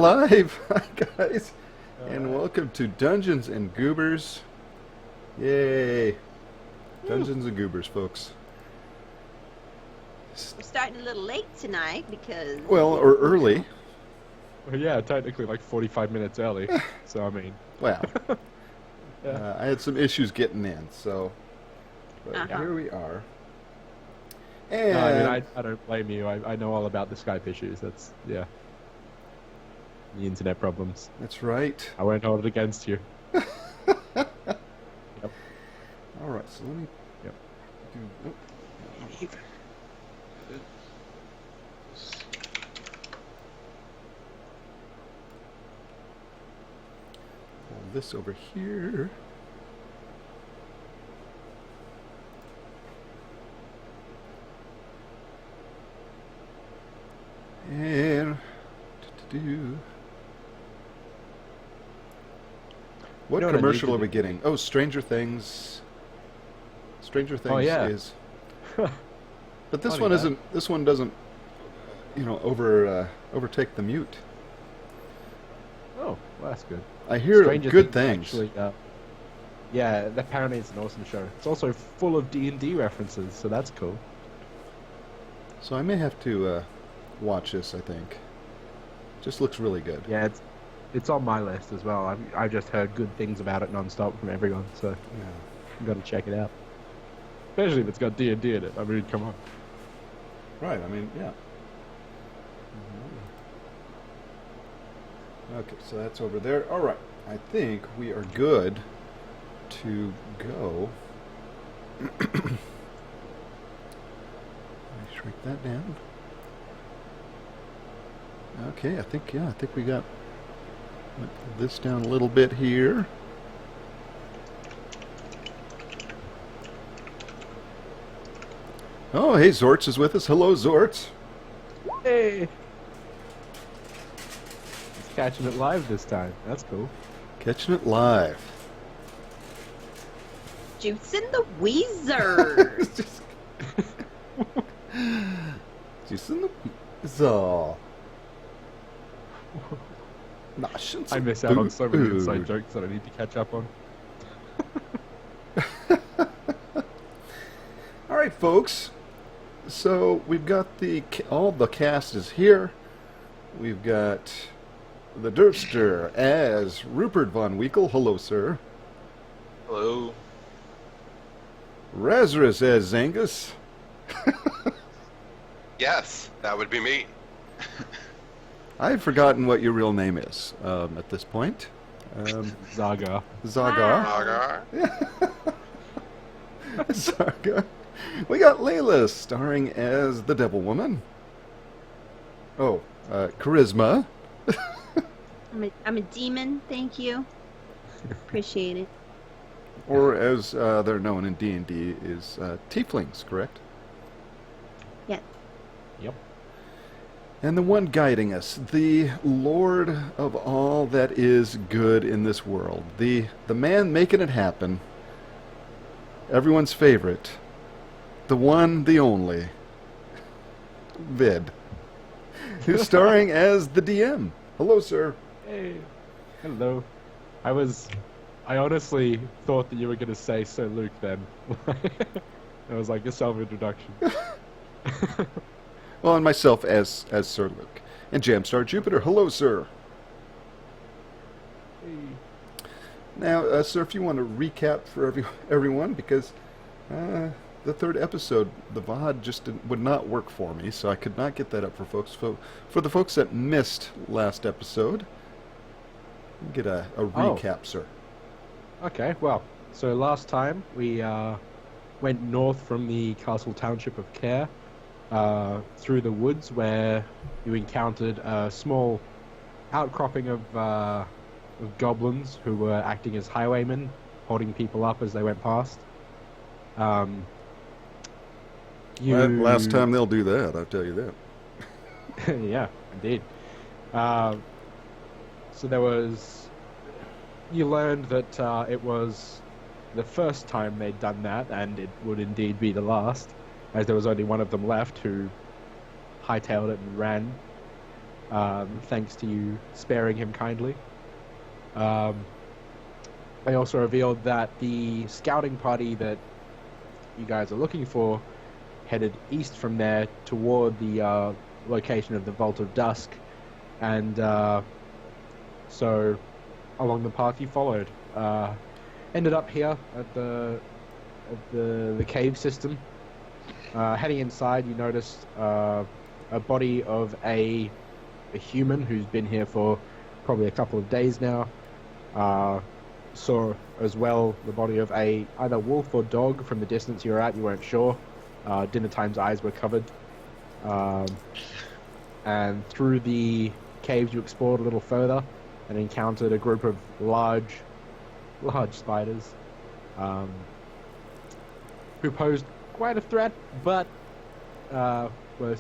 Live, hi guys, and welcome to Dungeons and Goobers. Yay! Dungeons and Goobers, folks. We're starting a little late tonight because... Well, or early. Well, yeah, technically like 45 minutes early. So, I mean... Well, Yeah. I had some issues getting in, so... But here we are. And... No, I mean, I don't blame you. I know all about the Skype issues. That's, yeah. The internet problems. That's right. I won't hold it against you. Yep. Alright, so let me... Yep. Do... Pull this over here. And what You know what I commercial need are to we do? getting? Oh, Stranger Things. Stranger Things Oh, yeah. is. But this Funny one that. isn't. This one doesn't. Overtake the mute. Oh, well, that's good. I hear Stranger good things. Actually, yeah, apparently it's an awesome show. It's also full of D&D references, so that's cool. So I may have to watch this. I think. Just looks really good. Yeah, it's on my list as well. I've just heard good things about it non-stop from everyone, so Yeah. I've got to check it out. Especially if it's got D&D in it. I mean, come on. Right. I mean, yeah. Okay, so that's over there. All right. I think we are good to go. Let me shrink that down. Okay, I think we got this down a little bit here. Oh, hey, Zorts is with us. Hello, Zorts. Hey! It's catching it live this time. That's cool. Catching it live. Juicing the Weezer. Just in the so. I miss out on so many inside jokes that I need to catch up on. All right, folks. So we've got all the cast is here. We've got the Derpster as Rupert Von Weekle. Hello, sir. Hello. Razarus as Zangus. Yes, that would be me. I've forgotten what your real name is at this point. Zaga. Zagar. Agar. Zaga. We got Layla starring as the Devil Woman. Oh, Charisma. I'm a demon, thank you. Appreciate it. Or as they're known in D&D is Tieflings, correct? Yeah. Yep. And the one guiding us, the Lord of all that is good in this world, the man making it happen, everyone's favorite, the one, the only, Vid, who's starring as the DM. Hello, sir. Hey. Hello. I honestly thought that you were going to say Sir Luke then. It was like a self-introduction. Well, and myself as Sir Luke. And Jamstar Jupiter. Hello, sir. Hey. Now, sir, if you want to recap for everyone, because the third episode, the VOD just would not work for me, so I could not get that up for folks. For the folks that missed last episode, get a recap, sir. Okay, well, so last time we went north from the castle township of Care through the woods where you encountered a small outcropping of goblins who were acting as highwaymen, holding people up as they went past. Last time they'll do that, I'll tell you that. Yeah, indeed. So there was... You learned that it was the first time they'd done that, and it would indeed be the last, as there was only one of them left who hightailed it and ran. thanks to you sparing him kindly. They also revealed that the scouting party that you guys are looking for headed east from there toward the location of the Vault of Dusk, and so along the path you followed, ended up here at the cave system. Heading inside, you noticed a body of a human who's been here for probably a couple of days now. Saw as well the body of either wolf or dog. From the distance you were at, you weren't sure. Dinner Time's eyes were covered. And through the caves you explored a little further and encountered a group of large spiders who posed quite a threat, but were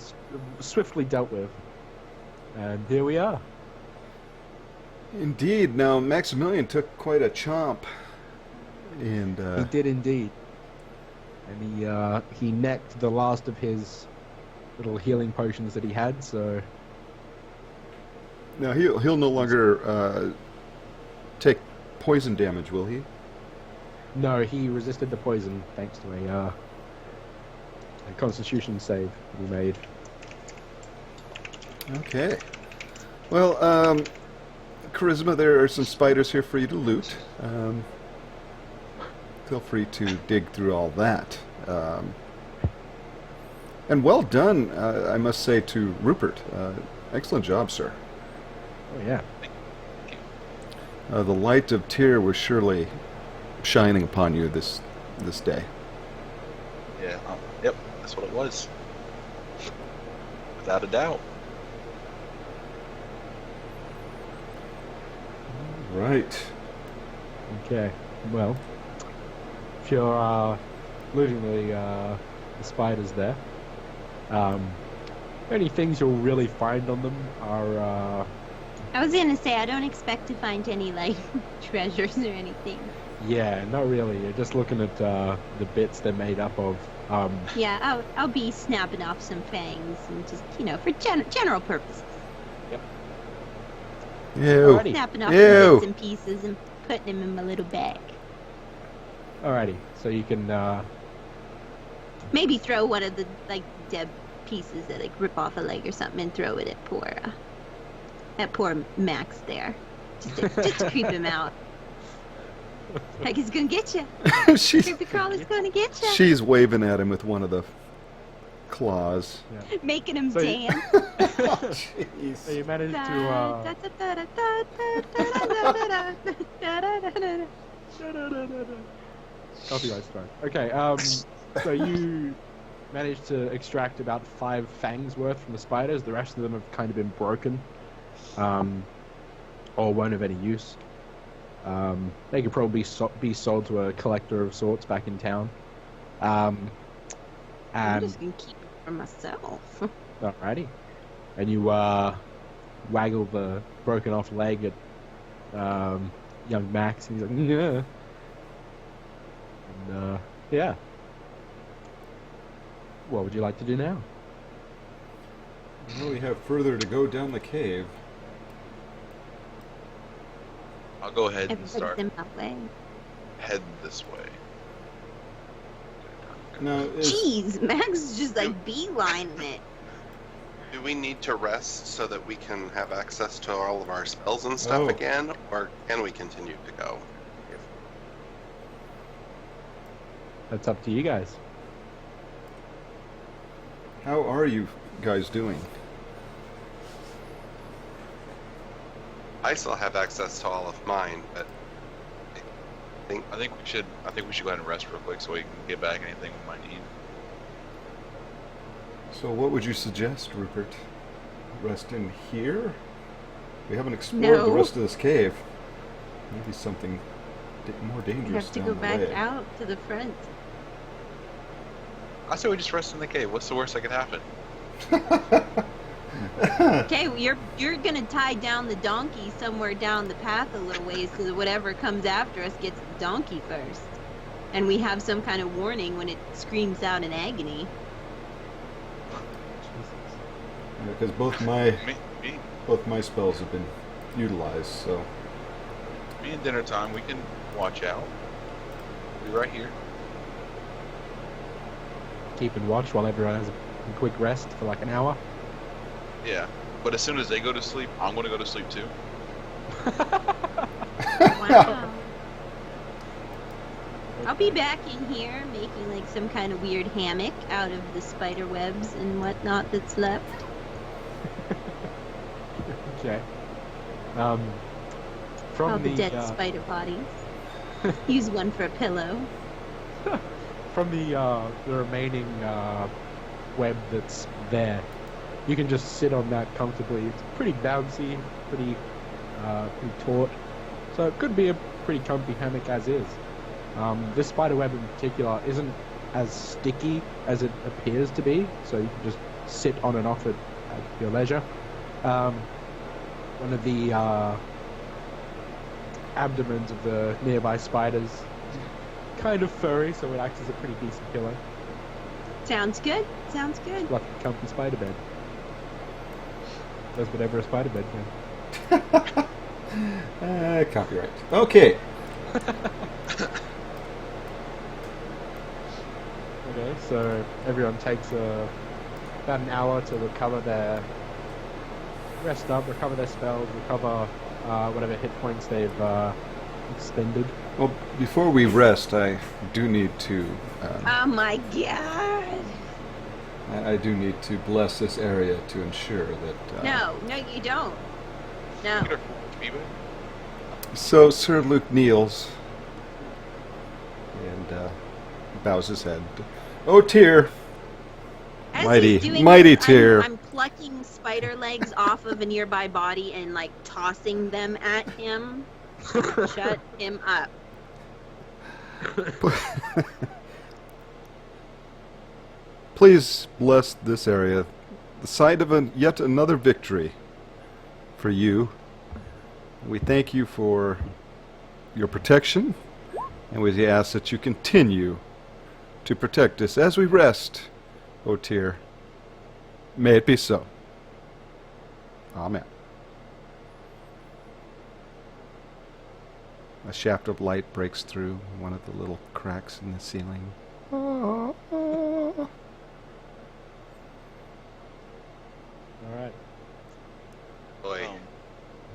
swiftly dealt with. And here we are. Indeed. Now, Maximilian took quite a chomp. And, He did indeed. And he necked the last of his little healing potions that he had, so... Now, he'll no longer take poison damage, will he? No, he resisted the poison thanks to a constitution save he made. Okay. Well, Charisma, there are some spiders here for you to loot. Feel free to dig through all that. And well done, I must say, to Rupert. Excellent job, sir. Oh, yeah. The light of Tyr was surely shining upon you this day. Yeah. Yep. That's what it was. Without a doubt. Right. Okay. Well, if you're looting the spiders there, only things you'll really find on them are... I was gonna say I don't expect to find any like treasures or anything. Yeah, not really. You're just looking at the bits they're made up of. Yeah, I'll be snapping off some fangs and just for general purposes. Ew. Alrighty. Snapping off Ew. some bits and pieces and putting them in my little bag. Alrighty, so you can... Maybe throw one of the like dead pieces that like rip off a leg or something and throw it at poor Max there, just to creep him out. Like he's gonna get you. Creepy crawler's gonna get you. She's waving at him with one of the claws. Yeah. Making him So dance. Oh, So jeez. you managed to... Copyright strike. Okay, so you managed to extract about 5 fangs worth from the spiders. The rest of them have kind of been broken, or won't have any use. They could probably be sold to a collector of sorts back in town. I'm And just gonna keep it for myself. alrighty, and you waggle the broken off leg at young Max, and he's like, yeah. And yeah. What would you like to do now? Well, we have further to go down the cave. I'll go ahead and Everybody's start in my way. head this way. Now, Jeez, Max is just like beelining it. Do we need to rest so that we can have access to all of our spells and stuff Oh. again, or can we continue to go? That's up to you guys. how are you guys doing? I still have access to all of mine, but I think we should go ahead and rest real quick so we can get back anything we might need. So what would you suggest, Rupert? Rest in here? We haven't explored the No. rest of this cave. Maybe something more We dangerous have to down go the back way. out to the front. I say we just rest in the cave. What's the worst that could happen? Okay, well, you're gonna tie down the donkey somewhere down the path a little ways, so that whatever comes after us gets the donkey first, and we have some kind of warning when it screams out in agony. Because both my Me? both my spells have been utilized, so Being dinner time, we can watch out. We'll be right here. Keep and watch while everyone has a quick rest for like an hour. Yeah. But as soon as they go to sleep, I'm going to go to sleep too. Wow. I'll be back in here making like some kind of weird hammock out of the spider webs and whatnot that's left. Okay. All From the dead spider bodies. Use one for a pillow. from the remaining web that's there, you can just sit on that comfortably. It's pretty bouncy, pretty taut, so it could be a pretty comfy hammock as is. This spider web in particular isn't as sticky as it appears to be, so you can just sit on and off it at your leisure. One of the abdomens of the nearby spiders is kind of furry, so it acts as a pretty decent pillow. Sounds good. Sounds good. Like a comfy spider bed. Does whatever a spider bed can. Copyright. Okay. Okay, so everyone takes about an hour to rest up, recover their spells, recover whatever hit points they've expended. Well, before we rest, I do need to. Oh my god. I do need to bless this area to ensure that. No, you don't. No. Get our feedback. So Sir Luke kneels and bows his head. Oh, Tyr. As Mighty- he's doing mighty this, Tyr. I'm plucking spider legs off of a nearby body and like tossing them at him. Shut him up. Please bless this area, the site of yet another victory for you. We thank you for your protection, and we ask that you continue to protect us as we rest, O Tyr. May it be so. Amen. A shaft of light breaks through one of the little cracks in the ceiling. Alright. Boy. Yeah,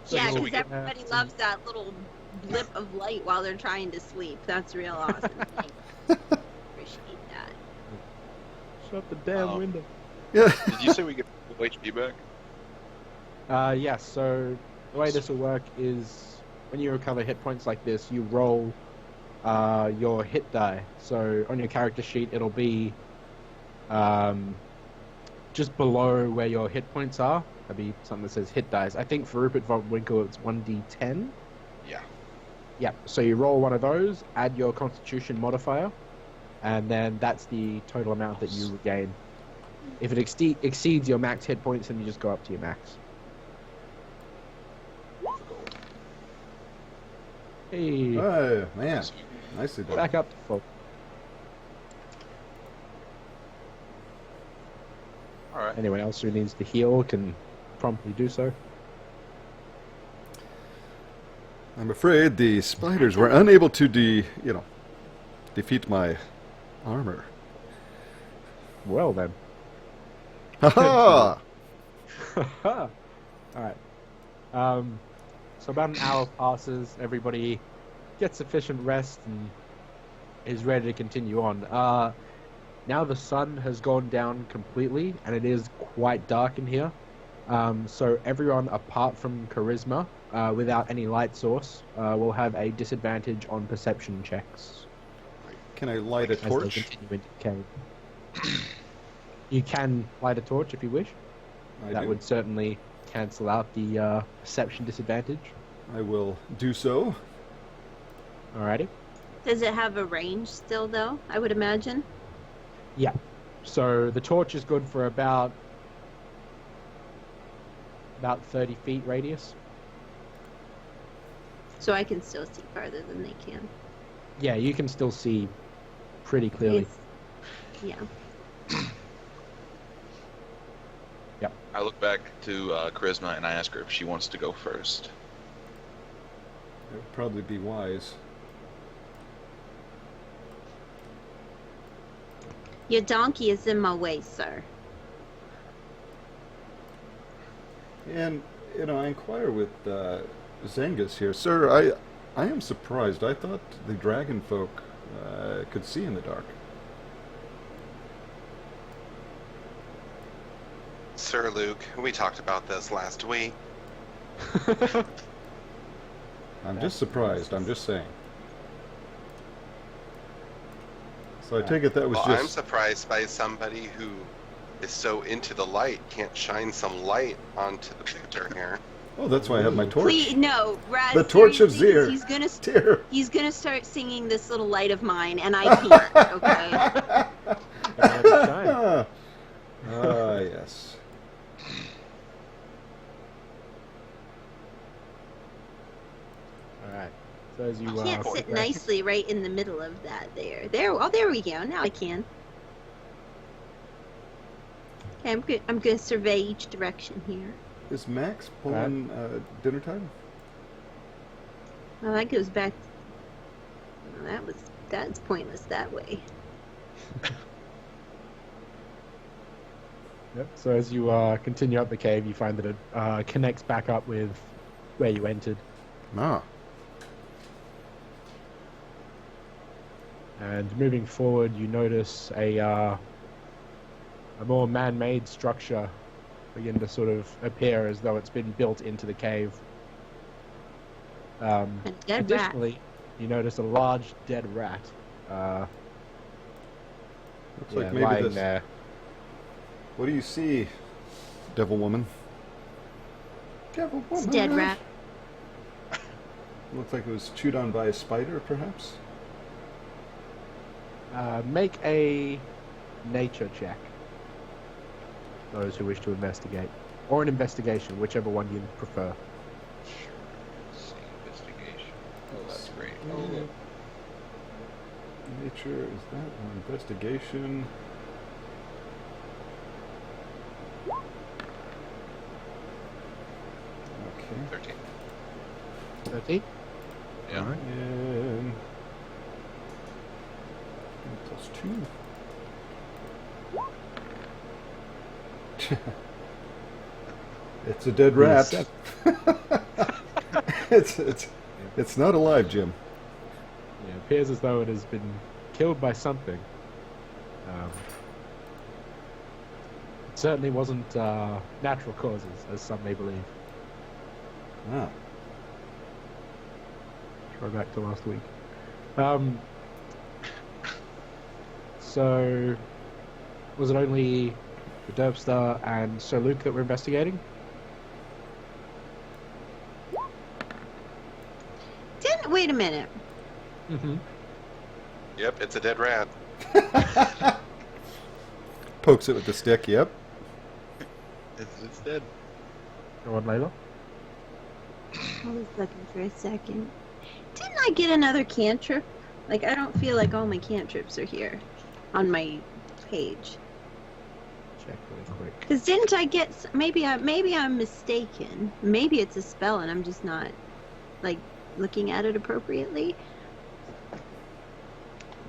so because we get- everybody loves that little blip of light while they're trying to sleep. That's real awesome. Thanks. Appreciate that. Shut the damn Oh. window. Yeah. Did you say we get full HP back? Yes, so the way this will work is when you recover hit points like this, you roll your hit die. So on your character sheet, it'll be just below where your hit points are. That'll be something that says hit dice. I think for Rupert von Winkle, it's 1d10. Yeah. Yeah, so you roll one of those, add your constitution modifier, and then that's the total amount that you regain. If it exceeds your max hit points, then you just go up to your max. Hey, Oh, man. Nicely done. back up to full. Alright. Anyone else who needs to heal can promptly do so. I'm afraid the spiders were unable to defeat my armor. Well then. Ha ha! Alright. So about an hour passes, everybody gets sufficient rest and is ready to continue on. Now the sun has gone down completely and it is quite dark in here. So everyone apart from Charisma, without any light source, will have a disadvantage on perception checks Can I light a as they torch? continue into the cave. You can light a torch if you wish. That do. would certainly cancel out the perception disadvantage. I will do so. Alrighty. Does it have a range still, though? I would imagine. Yeah. So the torch is good for about 30 feet radius. So I can still see farther than they can. Yeah, you can still see pretty clearly. Yeah. I look back to Charisma and I ask her if she wants to go first. That would probably be wise. Your donkey is in my way, sir. And, I inquire with Zengus here. Sir, I am surprised. I thought the dragon folk could see in the dark. Sir Luke, we talked about this last week. I'm just surprised. I'm just saying. So I take it that was Well, just... I'm surprised by somebody who is so into the light can't shine some light onto the picture here. Oh, that's why I have my torch. Please, no, Brad. The torch of seriously, Zir. because Dear. He's gonna start singing "This Little Light of Mine," and I can't. Okay. Yes. Alright. So as you I can't sit nicely right in the middle of that. There. Oh, there we go. Now I can. Okay, I'm good. I'm gonna survey each direction here. Is Max pulling dinner time? Well, that goes back. Well, that's pointless that way. Yep. So as you continue up the cave, you find that it connects back up with where you entered. Ah. And moving forward, you notice a more man-made structure begin to sort of appear as though it's been built into the cave. A dead Additionally, you notice a large dead rat. Looks like maybe lying this... there. What do you see, devil woman? Devil woman. It's a dead rat. Looks like it was chewed on by a spider, perhaps? Make a nature check. Those who wish to investigate. Or an investigation, whichever one you prefer. Let's see, investigation. Oh, that's great. Oh, look. Nature, is that an investigation? Okay. 13. 13? Yeah. Alright. And plus 2. It's a dead rat. It's not alive, Jim. Yeah, it appears as though it has been killed by something. It certainly wasn't natural causes, as some may believe. Ah. Try back to last week. So, was it only the Derpstar and Sir Luke that were investigating? Wait a minute. Mm-hmm. Yep, it's a dead rat. Pokes it with the stick, yep. It's dead. Go on, Layla. I was looking for a second. Didn't I get another cantrip? Like, I don't feel like all my cantrips are here on my page. Check really quick. Because didn't I get... Maybe I'm mistaken. Maybe it's a spell and I'm just not, like, looking at it appropriately.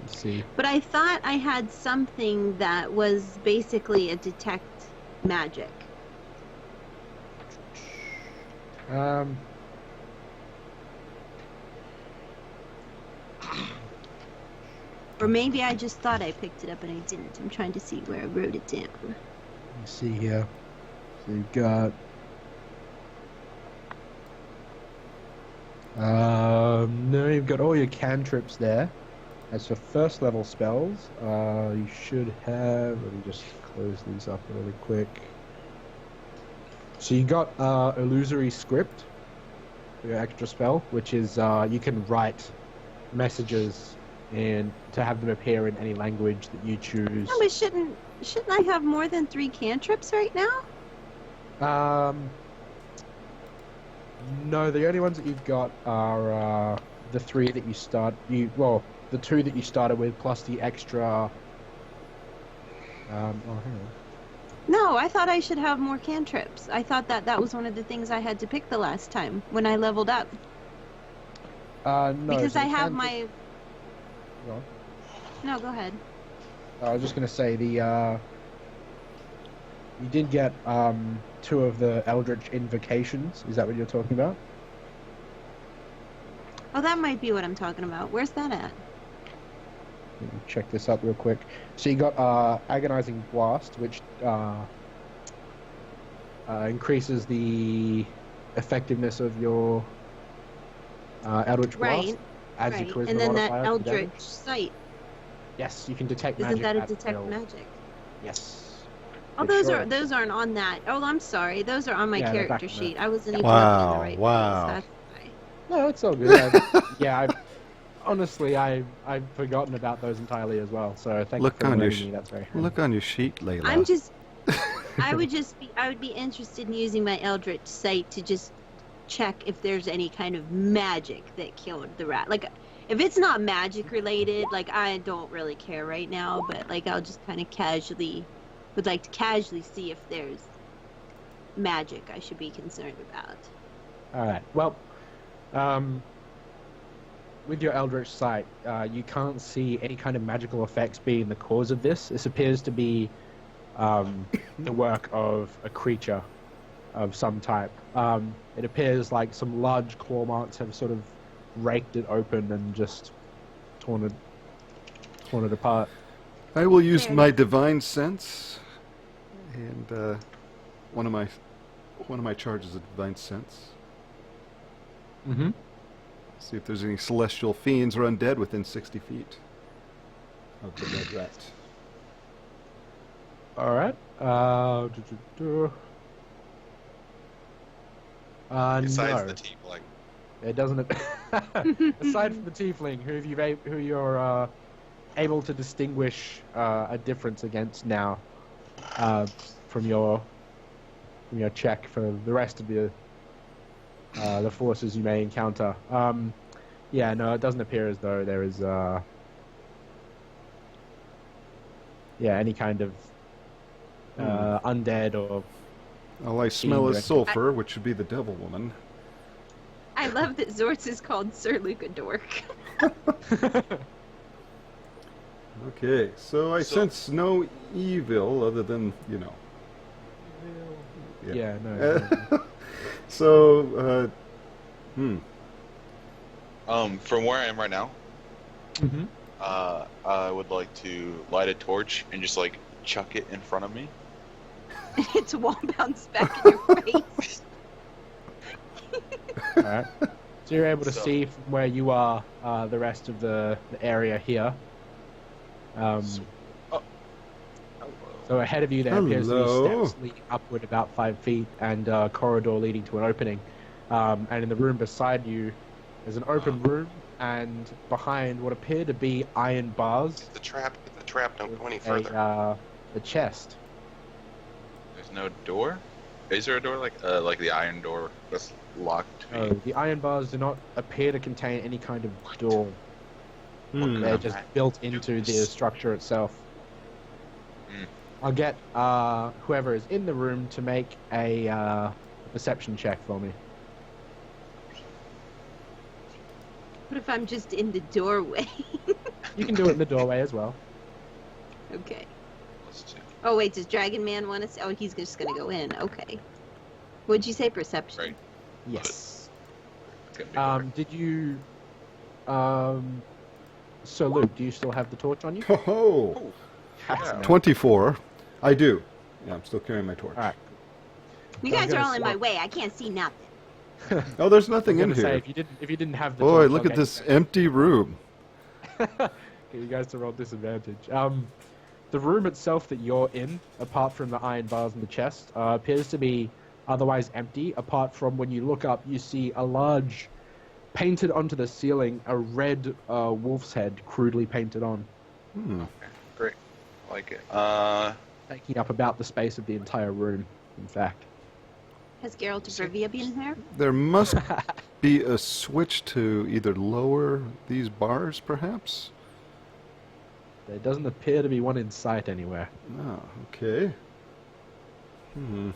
Let's see. But I thought I had something that was basically a detect magic. Or maybe I just thought I picked it up and I didn't. I'm trying to see where I wrote it down. Let's see here. So you've got... no, you've got all your cantrips there. As for first level spells, you should have... Let me just close these up really quick. So you got Illusory Script, for your extra spell, which is you can write messages and to have them appear in any language that you choose. No, but shouldn't I have more than 3 cantrips right now? No, the only ones that you've got are the 3 that you start. The 2 that you started with, plus the extra. Oh, hang on. No, I thought I should have more cantrips. I thought that was one of the things I had to pick the last time when I leveled up. No. Because so I the have cantrip- my... Go on. No, go ahead. I was just gonna say you did get 2 of the Eldritch invocations. Is that what you're talking about? Oh, that might be what I'm talking about. Where's that at? Let me check this up real quick. So you got Agonizing Blast, which increases the effectiveness of your Eldritch Blast. Right, Adds your right. charisma And then that modifier to Eldritch damage. Sight. Yes, you can detect Isn't magic. that a at detect will. magic? Yes. Oh, It those sure are is. those aren't on that. Oh, I'm sorry. Those are on my Yeah, they're back character on there. sheet. I wasn't Yeah. even looking in the Wow, right wow. place. That's why. No, it's all good. Honestly, I've forgotten about those entirely as well. So thank Look you for on your reminding me. That's very handy. Look on your sheet, Layla. I'm just. I would be interested in using my Eldritch Sight to just check if there's any kind of magic that killed the rat. Like, if it's not magic related, like I don't really care right now. But like, I'll just kind of would like to casually see if there's magic I should be concerned about. All right. Well, with your Eldritch Sight, you can't see any kind of magical effects being the cause of this. This appears to be the work of a creature of some type. It appears like some large claw marks have sort of raked it open and just torn it apart. I will use Fair my enough. divine sense, and one of my charges is divine sense. Mm-hmm. See if there's any celestial fiends or undead within 60 feet of the red rat. All right. Besides No. the tiefling. It doesn't. Aside from the tiefling, who you're able to distinguish a difference against now from your check for the rest of the forces you may encounter. Yeah, no, it doesn't appear as though there is any kind of undead or All I smell Fiend is sulfur, which would be the devil woman. I love that Zortz is called Sir Lucadork. Okay, so I sense no evil other than, yeah, no. So, From where I am right now, Mm-hmm. I would like to light a torch and just like chuck it in front of me. It's a wall bounce back in your face. All right. So you're able to So- see from where you are the rest of the area here. So ahead of you there appears to Hello. be steps leading upward about 5 feet and a corridor leading to an opening. And in the room beside you, there's an open room, and behind what appear to be iron bars, The trap. Don't go any a further. chest. There's no door. Is there a door like the iron door that's locked? Oh, the iron bars do not appear to contain any kind of door. Hmm. They're just built into the structure itself. Mm. I'll get whoever is in the room to make a perception check for me. What if I'm just in the doorway? You can do it in the doorway as well. Okay. Let's see. Oh wait, does Dragon Man want to? Oh, he's just gonna go in. Okay. What'd you say? Perception. Right. Yes. It's gonna be dark. Did you? So Luke, do you still have the torch on you? Ho ho! Excellent. 24. I do. Yeah, I'm still carrying my torch. All right. You I was guys are gonna all in say- my way. I can't see nothing. Oh, there's I was nothing in gonna say here. if you didn't have the Boy, torch, look I'll at get this you empty room. Get you guys to roll disadvantage. The room itself that you're in, apart from the iron bars and the chest, appears to be otherwise empty. Apart from when you look up, you see a large, painted onto the ceiling, a red wolf's head crudely painted on, Hmm. Great. I like it. taking up about the space of the entire room. In fact, Has Geralt of Rivia been here? There must be a switch to either lower these bars, perhaps? there doesn't appear to be one in sight anywhere. Oh, okay. Hmm.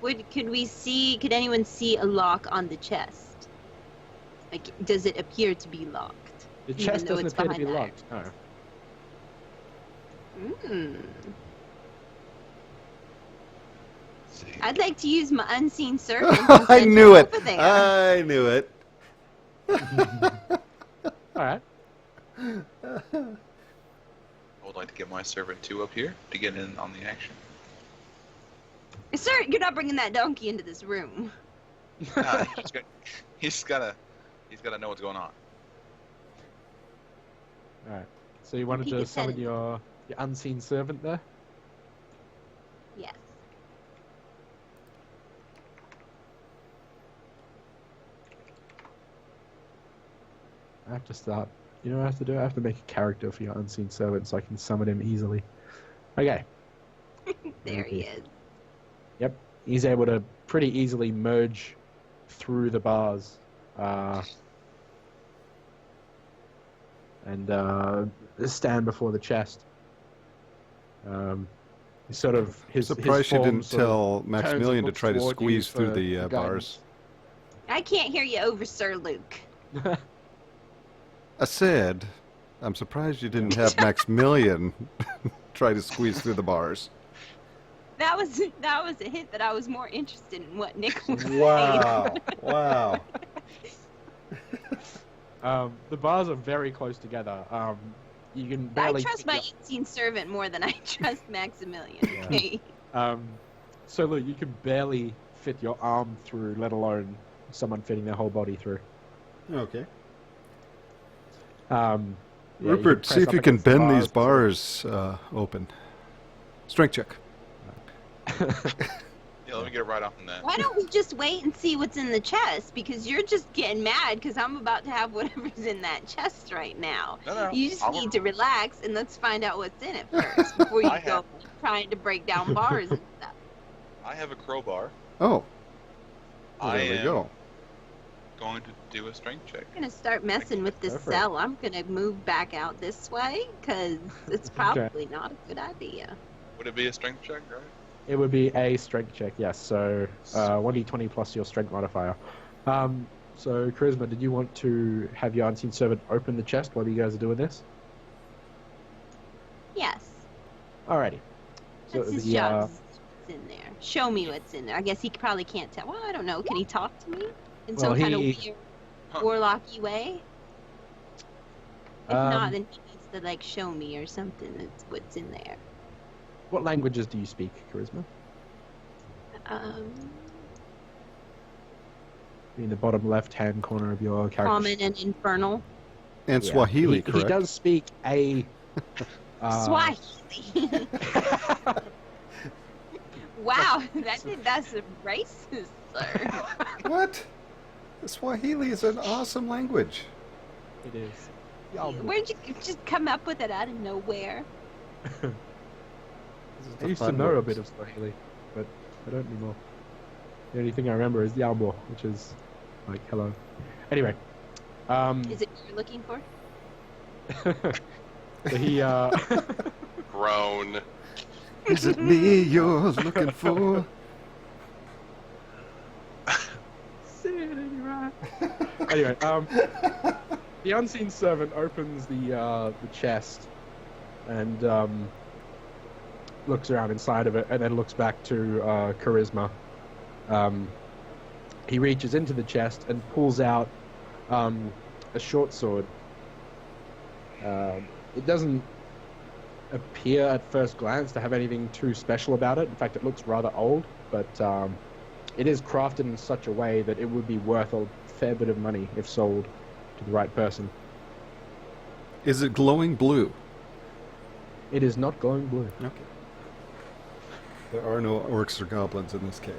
Could anyone see a lock on the chest? Like, does it appear to be locked? The Even chest though doesn't it's appear to be behind locked. No. Hmm. Let's see. I'd like to use my unseen servant. And I send knew her it. over there. I knew it. All right. I would like to get my servant 2 up here to get in on the action. Sir, you're not bringing that donkey into this room. He's gotta know what's going on. All right. So you wanted He to could summon send- your unseen servant there? Yes. I have to start. You know what I have to do? I have to make a character for your unseen servant so I can summon him easily. Okay. There he is. Yep. He's able to pretty easily merge through the bars. And stand before the chest. Sort of his Surprised you form didn't sort of tell turns Maximilian and to looks try to toward you squeeze through for the guidance. bars. I can't hear you over, Sir Luke. I said, I'm surprised you didn't have Maximilian try to squeeze through the bars. That was a hint that I was more interested in what Nick was Wow. Wow. The bars are very close together. You can saying. I barely. trust pick my up- unseen servant more than I trust Maximilian. Yeah. Okay. So look, you can barely fit your arm through, let alone someone fitting their whole body through. Okay. Yeah, Rupert, press see if up you can against the bend these bars bars open. Strength check. Yeah, let me get it right off on that. Why don't we just wait and see what's in the chest? Because you're just getting mad because I'm about to have whatever's in that chest right now. No. You just I'll- need to relax and let's find out what's in it first before you I go have- trying to break down bars and stuff. I have a crowbar. Oh, well, I there we am go. going to do a strength check. I'm gonna start messing with this Go for it. cell. I'm gonna move back out this way because it's probably not a good idea. Would it be a strength check, right? It would be a strength check, yes. So 1d20 plus your strength modifier. So Charisma, did you want to have your unseen servant open the chest while you guys are doing this? Yes, Alrighty. So that's his the job. What's in there? Show me what's in there. I guess he probably can't tell. Well, I don't know. Can he talk to me in some Well, kind of he- weird Huh. warlocky way? If Um, not, then he needs to like show me or something. That's what's in there. what languages do you speak, Charisma? In the bottom left-hand corner of your character. Common and infernal. And Yeah. Swahili, He correct? does speak a. Swahili. Wow, that's racist, sir. What? Swahili is an awesome language. It is. Where'd you just come up with it out of nowhere? This is I the used to fun know a words. bit of Swahili, but I don't anymore. The only thing I remember is Yambo, which is like hello. Anyway, Is it what you're looking for? so he Grown. Is it me you're looking for? anyway, the unseen servant opens the chest and looks around inside of it, and then looks back to Charisma. He reaches into the chest and pulls out a short sword. It doesn't appear at first glance to have anything too special about it. In fact, it looks rather old, but it is crafted in such a way that it would be worth a fair bit of money if sold to the right person. Is it glowing blue? It is not glowing blue. Okay. There are no orcs or goblins in this cave.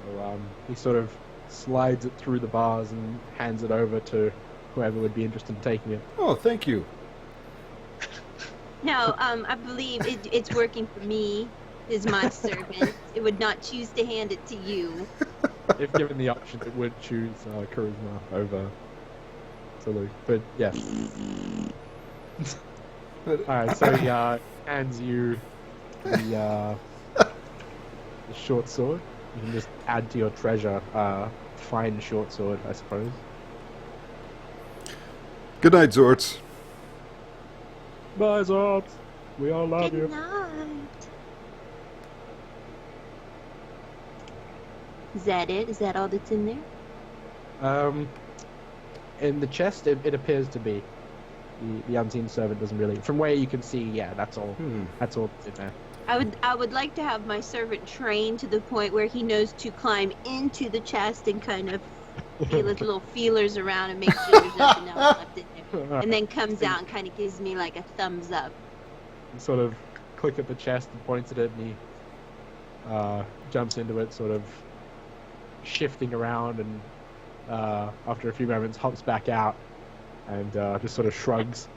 So, he sort of slides it through the bars and hands it over to whoever would be interested in taking it. Oh, thank you. No, I believe it's working for me. Is my servant. It would not choose to hand it to you. If given the option, it would choose Charisma over Salute. But yes. But Alright, so he hands you the short sword. You can just add to your treasure. Fine short sword, I suppose. good night, Zorts. Bye, Zot. We all love Good you. night. Is that it? Is that all that's in there? In the chest, it appears to be. The unseen servant doesn't really. From where you can see, yeah, that's all. That's all that's in there. I would like to have my servant trained to the point where he knows to climb into the chest and kind of feel his little feelers around and make sure there's nothing else left in there. And then comes out and kind of gives me like a thumbs up. He sort of click at the chest and points at it, and he jumps into it, sort of shifting around, and after a few moments hops back out and just sort of shrugs.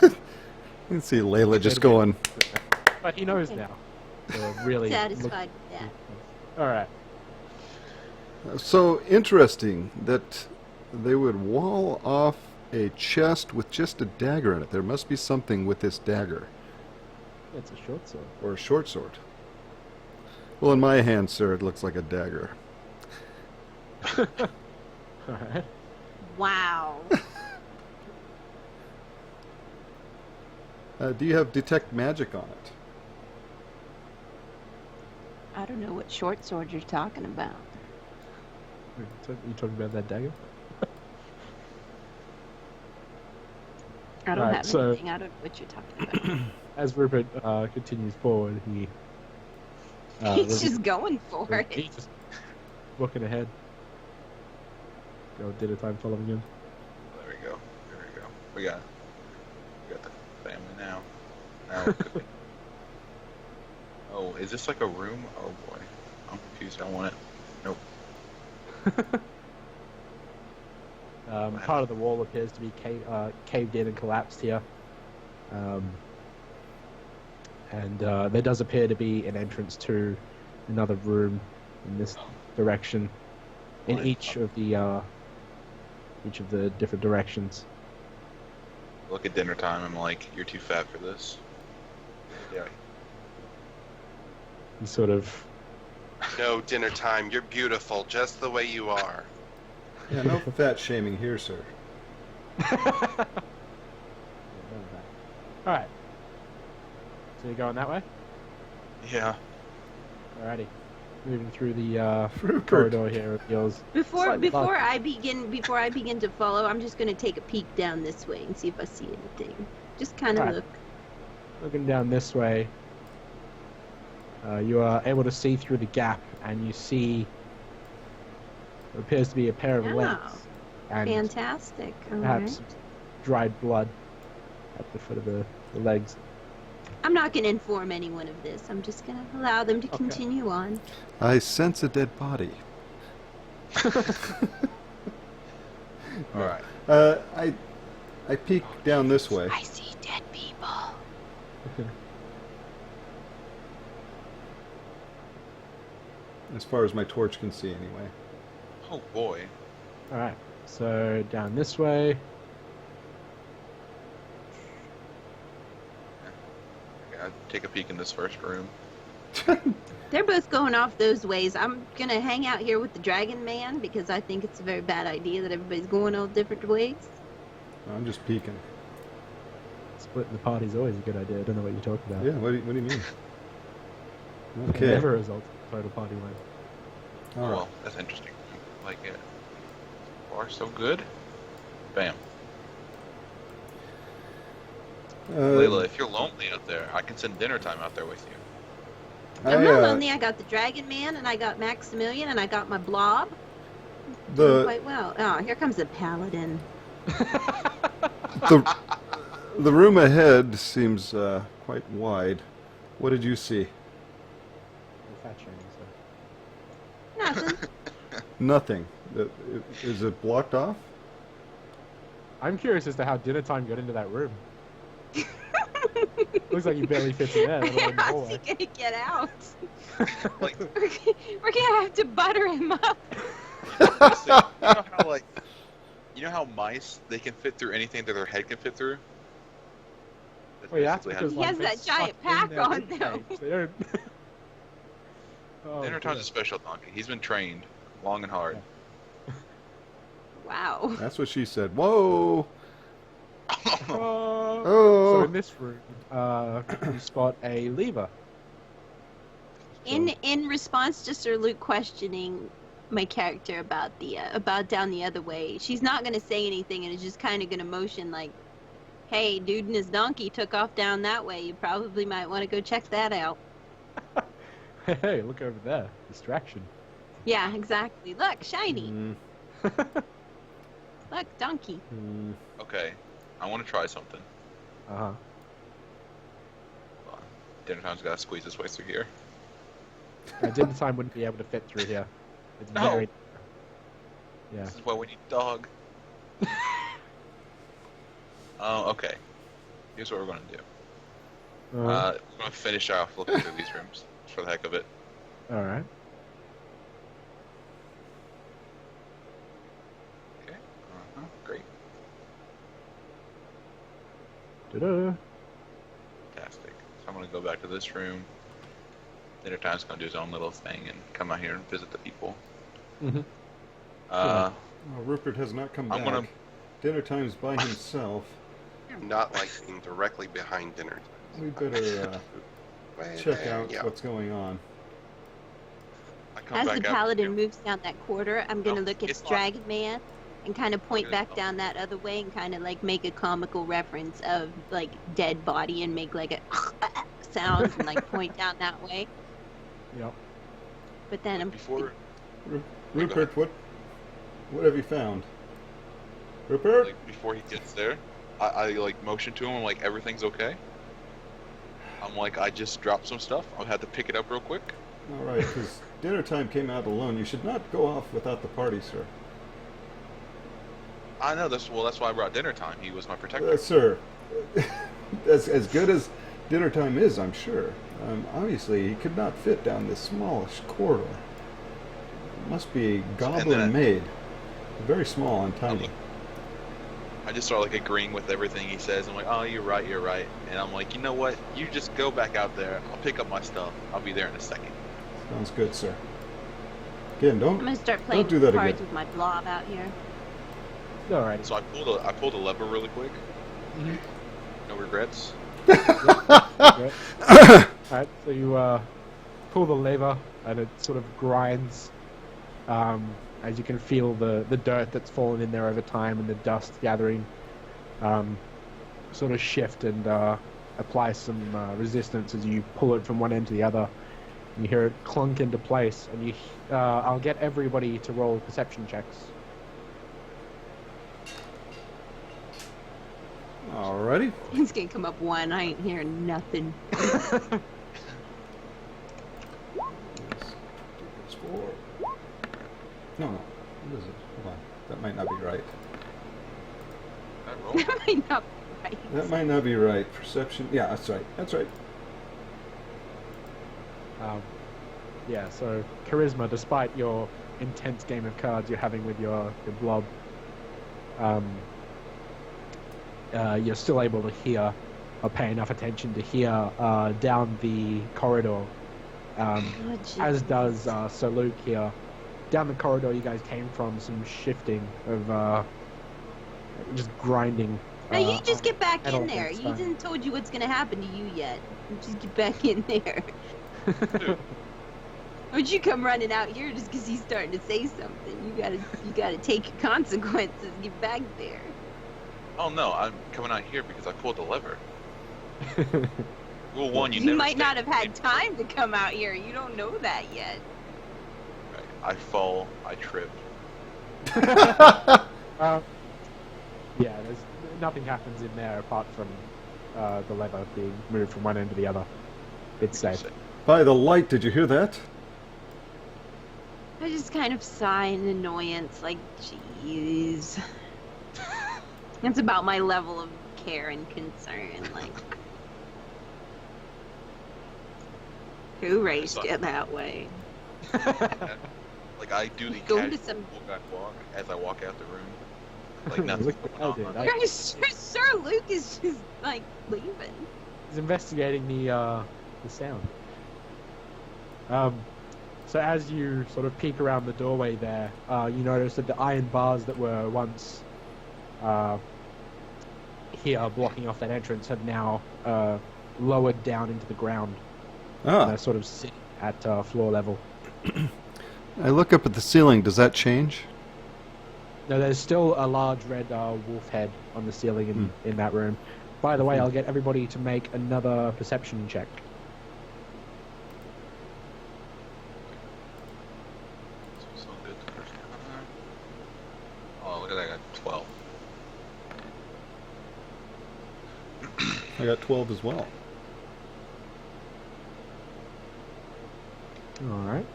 You can see Layla just going, But he knows Okay. now. So really Satisfied with that. All right. so interesting that they would wall off a chest with just a dagger in it. There must be something with this dagger. It's a short sword. Or a short sword. Well, in my hand, sir, it looks like a dagger. All right. Wow. Do you have detect magic on it? I don't know what short sword you're talking about. You talking about that dagger? I don't Right, have so- anything. I don't know what you're talking about. As Rupert continues forward, he He's just going for he's it. just looking ahead. Go dinner time following him. There we go. There we go. We got the family now. Now. Oh, is this like a room? Oh boy, I'm confused. I don't want it. Nope. Part of the wall appears to be caved in and collapsed here. And there does appear to be an entrance to another room in this direction, in Right. each of the different directions. Look at dinner time. I'm like, you're too fat for this. Yeah. He sort of No, dinner time. You're beautiful, just the way you are. Yeah, no fat shaming here, sir. All right. So you're going that way? Yeah. Alrighty. Moving through the Rupert. corridor here of yours. Before Slightly before dark. I begin to follow, I'm just gonna take a peek down this way and see if I see anything. Just kind of Right. look. Looking down this way, you are able to see through the gap, and you see what appears to be a pair of Oh, legs and Fantastic. All perhaps right. some dried blood at the foot of the legs. I'm not gonna inform anyone of this. I'm just gonna allow them to Okay. continue on. I sense a dead body. All right. I peek down this way. I see dead people. As far as my torch can see, anyway. Oh boy. Alright, so down this way. Okay, I'll take a peek in this first room. They're both going off those ways. I'm gonna hang out here with the Dragon Man because I think it's a very bad idea that everybody's going all different ways. I'm just peeking. Splitting the party's always a good idea. I don't know what you're talking about. Yeah, what do you mean? It Okay. never results in total party win. All right. Well, that's interesting. Like it. So far, so good. Bam. Layla, if you're lonely out there, I can send dinner time out there with you. I'm not lonely. I got the Dragon Man and I got Maximilian and I got my blob. Doing the quite well. Oh, here comes the Paladin. the the room ahead seems quite wide. What did you see? Fat shaming, so. Nothing. Nothing. Is it blocked off? I'm curious as to how dinner time got into that room. Looks like he barely fits in there. let alone the How's hallway. he gonna get out? Like, We're gonna have to butter him up. honestly, you know how you know how mice they can fit through anything that their head can fit through. That's Well, yeah, that's basically because how He has they're that giant stuck in pack their on rib them. cage. They don't. Oh, Dinner Time's dear. a special donkey. He's been trained long and hard. Wow. That's what she said. Whoa! Oh. Oh! So in this room, you spot a lever. In response to Sir Luke questioning my character about down the other way, she's not gonna say anything and is just kind of gonna motion like, "Hey, dude and his donkey took off down that way. You probably might want to go check that out." Hey, look over there. Distraction. Yeah, exactly. Look, shiny. Mm, Look, donkey. mm. Okay, I want to try something. Uh-huh. Hold on. Dinner Time's got to squeeze his way through here. Dinner Time wouldn't be able to fit through here. It's No. very... Yeah. This is why we need dog. Okay. Here's what we're going to do. We're going to finish off looking through these rooms, just for the heck of it. Alright. Okay. Great. Ta-da. Fantastic. So I'm going to go back to this room. Dinner Time's going to do his own little thing and come out here and visit the people. Mm-hmm. Well, Rupert has not come I'm back. gonna- Dinner time's by himself. I'm not like being directly behind dinner. We better Way check there, out yeah. what's going on. I come As back the out paladin here. moves down that corridor, I'm gonna Oh, look at it's locked. Dragon Man and kind of point Okay, back oh. down that other way and kind of like make a comical reference of like dead body and make like a sound and like point down that way. Yep. But then I'm Before, Rupert, what have you found? Rupert? like, before he gets there, I like motion to him. I'm like, everything's okay. I'm like, I just dropped some stuff. I'll have to pick it up real quick. All right, because dinner time came out alone. You should not go off without the party, sir. I know that's why I brought Dinner Time. He was my protector. Sir, as good as dinner time is, I'm sure. Obviously, he could not fit down this smallish corridor. It must be goblin made. Very small and tiny. I just start like agreeing with everything he says. I'm like, oh, you're right. And I'm like, you know what? You just go back out there. I'll pick up my stuff. I'll be there in a second. Sounds good, sir. Again, I'm don't gonna start playing do that cards again. with my blob out here. Alright. So I pulled a lever really quick. Mhm. No regrets. Alright, so you pull the lever and it sort of grinds as you can feel the dirt that's fallen in there over time and the dust gathering sort of shift and apply some resistance as you pull it from one end to the other. And you hear it clunk into place, and I'll get everybody to roll perception checks. Alrighty. It's gonna come up one. I ain't hearing nothing. Let's do this for... No. What is it? Hold on. That might not be right. I roll. That might not be right. That might not be right. Perception. Yeah, that's right. That's right. Yeah, so charisma, despite your intense game of cards you're having with your blob, you're still able to hear or pay enough attention to hear down the corridor, Oh, as jeez. does Sir Luke here. Down the corridor you guys came from, some shifting of just grinding. Now you just get back metal in there. against He stone. hasn't told you what's gonna happen to you yet. You just get back in there. Or would you come running out here just because he's starting to say something? You gotta take your consequences and get back there. Oh no, I'm coming out here because I pulled the lever. Rule 1, you You never might stay not have had in- time to come out here. You don't know that yet. Right. I fall, I trip. Yeah, nothing happens in there apart from the lever being moved from one end to the other. It's safe. By the light, did you hear that? I just kind of sigh in annoyance, like, jeez. That's about my level of care and concern. Like, who raised you that way? Like I do the Go to casual some- walk as I walk out the room. Like nothing's Look going what I on. did. Sir Luke is just like leaving. He's investigating the sound. So as you sort of peek around the doorway there, you notice that the iron bars that were once here blocking off that entrance have now lowered down into the ground. Ah, They're sort of sitting at floor level. I look up at the ceiling. Does that change? No, there's still a large red wolf head on the ceiling in that room. By the way, I'll get everybody to make another perception check. So good the first time. Oh, look at that! I got 12. I got 12 as well. All right.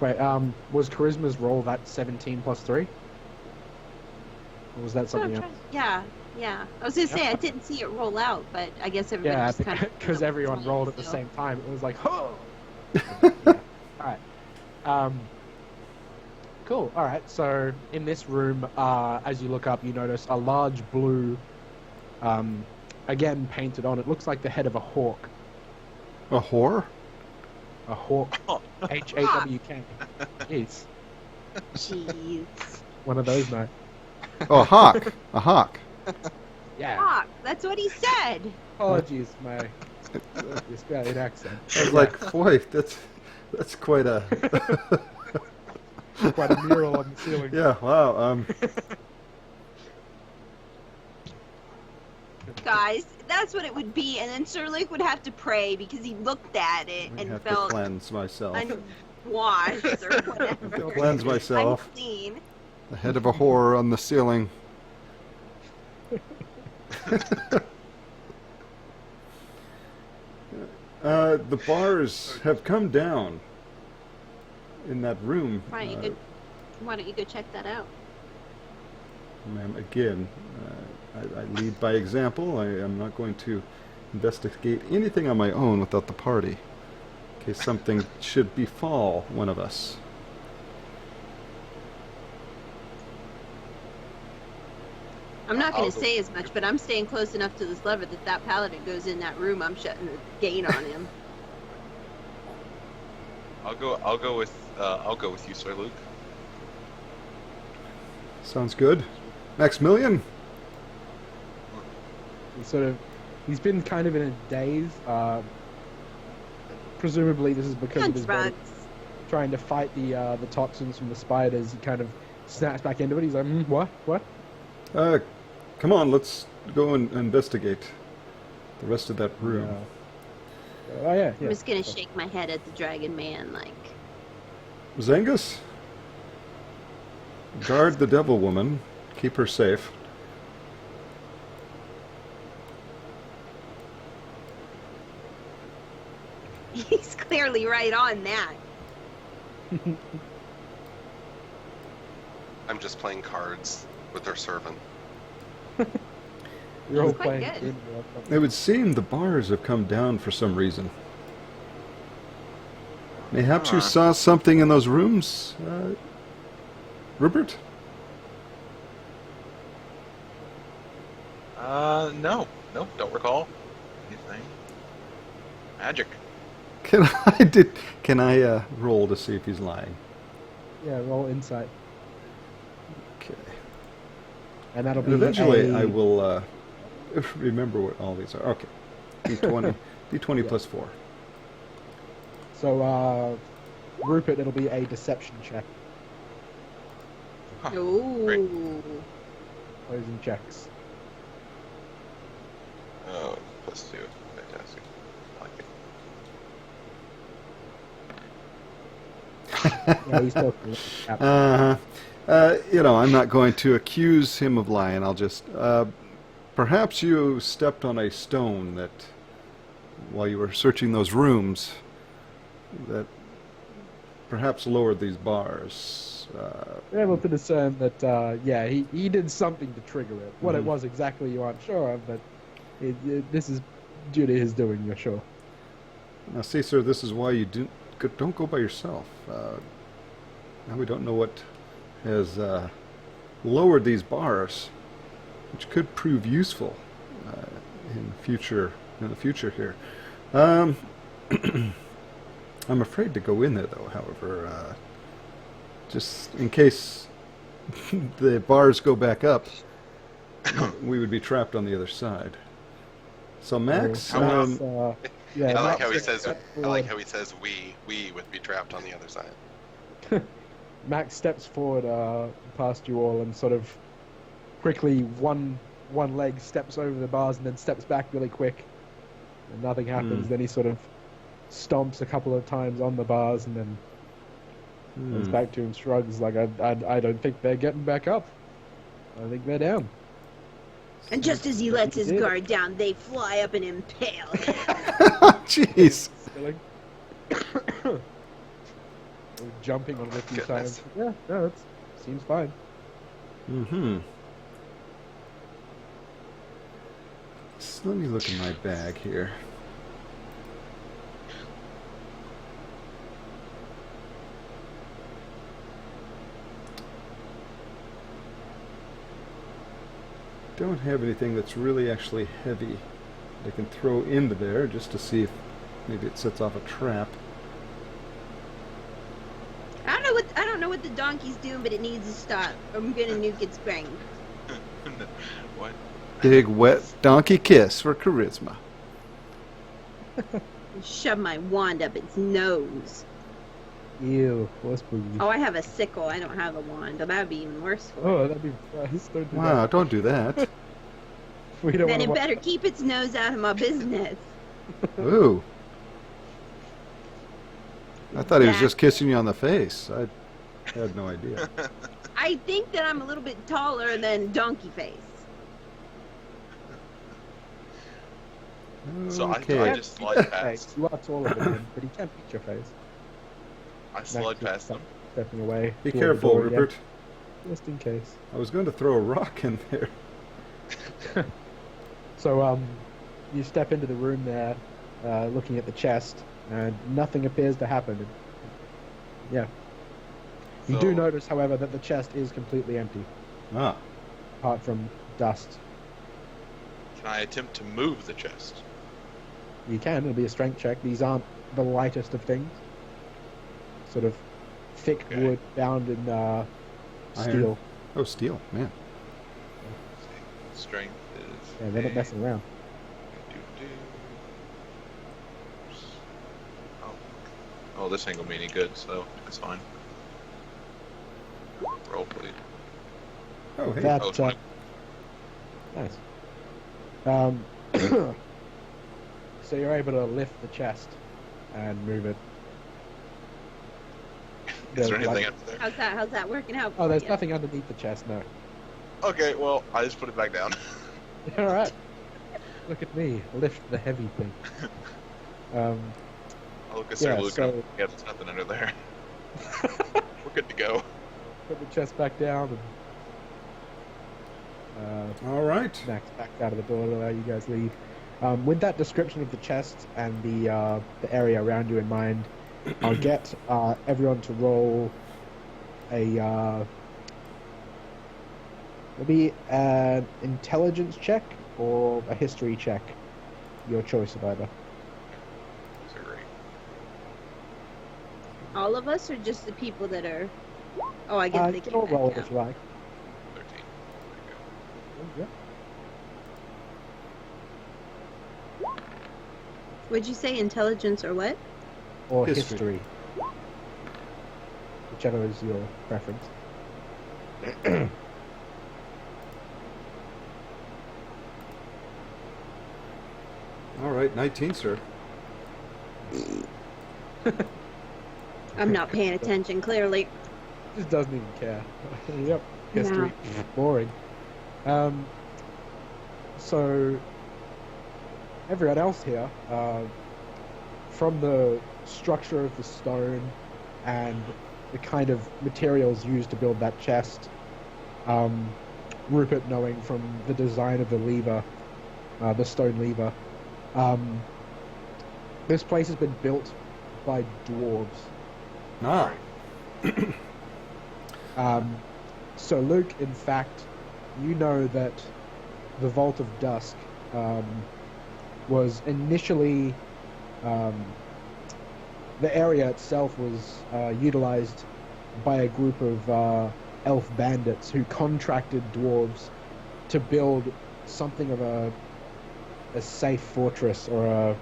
Wait, was Charisma's roll that 17 plus 3? Or was that That's what I'm something else? trying. Yeah. I was gonna say I didn't see it roll out, but I guess everybody Yeah, just kind of because everyone rolled at the same time. It was like, oh! Alright. Cool, alright. So, in this room, as you look up, you notice a large blue, again painted on. It looks like the head of a hawk. A whore? A hawk. H-A-W-K. Jeez. Jeez. One of those, mate. Oh, a hawk. A hawk. Yeah. Fuck, that's what he said. Apologies, my Australian accent. I was like, boy, that's quite a... Quite a mural on the ceiling. Yeah, wow. Guys, that's what it would be, and then Sir Luke would have to pray because he looked at it I and have to felt cleanse myself. unwashed or whatever. Cleanse myself. Unclean. The head of a whore on the ceiling. The bars have come down in that room. Why don't you go check that out? Ma'am, again, I lead by example. I am not going to investigate anything on my own without the party, in case something should befall one of us. I'm not I'll going to go- say as much, but I'm staying close enough to this lever that paladin goes in that room. I'm shutting the gate on him. I'll go with you, Sir Luke. Sounds good. Maximilian? He's been kind of in a daze. Presumably this is because of his body Drugs. trying to fight the toxins from the spiders. He kind of snaps back into it. He's like, what? Come on, let's go and investigate the rest of that room. Oh yeah. I'm just going to shake my head at the dragon man, like, Zangus? Guard the devil woman. Keep her safe. he's clearly right on that. I'm just playing cards with their servant. You're all Quite playing. good. Good. It would seem the bars have come down for some reason. Mayhaps you saw something in those rooms, Rupert? No, don't recall anything. Magic. Can I roll to see if he's lying? Yeah, roll insight, Okay. and that'll be And eventually, a- I will remember what all these are. Okay. D20, D20 plus 4. So, Rupert, it'll be a deception check. Huh. Ooh. Closing checks. Oh, +2. Fantastic. I like it. Yeah, he's talking. I'm not going to accuse him of lying. I'll just, perhaps you stepped on a stone that, while you were searching those rooms, that perhaps lowered these bars. You're able to discern that, he did something to trigger it. What it Mhm. was exactly, you aren't sure of, but this is due to his doing, you're sure. Now, see, sir, this is why you don't go by yourself. Now we don't know what has lowered these bars, which could prove useful in the future here. I'm afraid to go in there though. However, just in case the bars go back up, we would be trapped on the other side. So Max, Yeah, I like Max how he steps says. I forward. like how he says we would be trapped on the other side. Max steps forward past you all and sort of quickly one leg steps over the bars and then steps back really quick. And nothing happens. Then he sort of stomps a couple of times on the bars and then comes back to him, shrugs like, I don't think they're getting back up. I think they're down. And just as he lets his guard down, they fly up and impale him. jeez. Jumping on it a few Goodness. times. Yeah, no, it seems fine. Mm-hmm. So let me look in my bag here. Don't have anything that's really actually heavy that I can throw into there just to see if maybe it sets off a trap. I don't know what the donkey's doing, but it needs to stop. I'm gonna nuke its brain. What? Big wet donkey kiss for charisma. Shove my wand up its nose. Ew, what's spooky? Oh, I have a sickle. I don't have a wand. Oh, that would be even worse for it. Oh, that'd be nice. Don't do Wow, that. don't do that. We don't Then want it to better keep its nose out of my business. Ooh. I thought he was Yeah. just kissing you on the face. I had no idea. I think that I'm a little bit taller than Donkey Face. So I Okay. just slide face. past. You are taller than him, but he can't beat your face. I slide past them. Stepping away. Be toward the careful, door again, Rupert. just in case. I was going to throw a rock in there. So, you step into the room there, looking at the chest, and nothing appears to happen. Yeah. You do So- notice, however, that the chest is completely empty, Ah. apart from dust. Can I attempt to move the chest? You can, it'll be a strength check. These aren't the lightest of things. Sort of thick Okay. wood bound in steel. Oh, steel, man. Strength is. Yeah, they're not messing around. Oh, this ain't gonna be any good, so it's fine. Roll, please. Oh, hey. That, Oh, 20. nice. So you're able to lift the chest and move it. Is there There's anything like- up there? How's that working out for Oh, there's you? nothing underneath the chest, no. Okay, well, I just put it back down. All right. Look at me, lift the heavy thing. I look at Sir Yeah, Luke so- and yeah, there's nothing under there. We're good to go. Put the chest back down and All right. Max backs out of the door to allow you guys leave. With that description of the chest and the area around you in mind, I'll get everyone to roll a maybe an intelligence check or a history check. Your choice of either. Sorry. All of us, or just the people that are? Oh, I guess they You came can all back roll it out. if you like. 13. Yeah. Would you say intelligence or what? Or History. history. Whichever is your preference. All right, 19, sir. I'm not paying attention, clearly. Just doesn't even care. Yep. History. Boring. So everyone else here, from the structure of the stone and the kind of materials used to build that chest, Rupert knowing from the design of the lever, the stone lever, this place has been built by dwarves. Ah. So Luke, in fact, you know that the Vault of Dusk was initially the area itself was utilized by a group of elf bandits who contracted dwarves to build something of a safe fortress or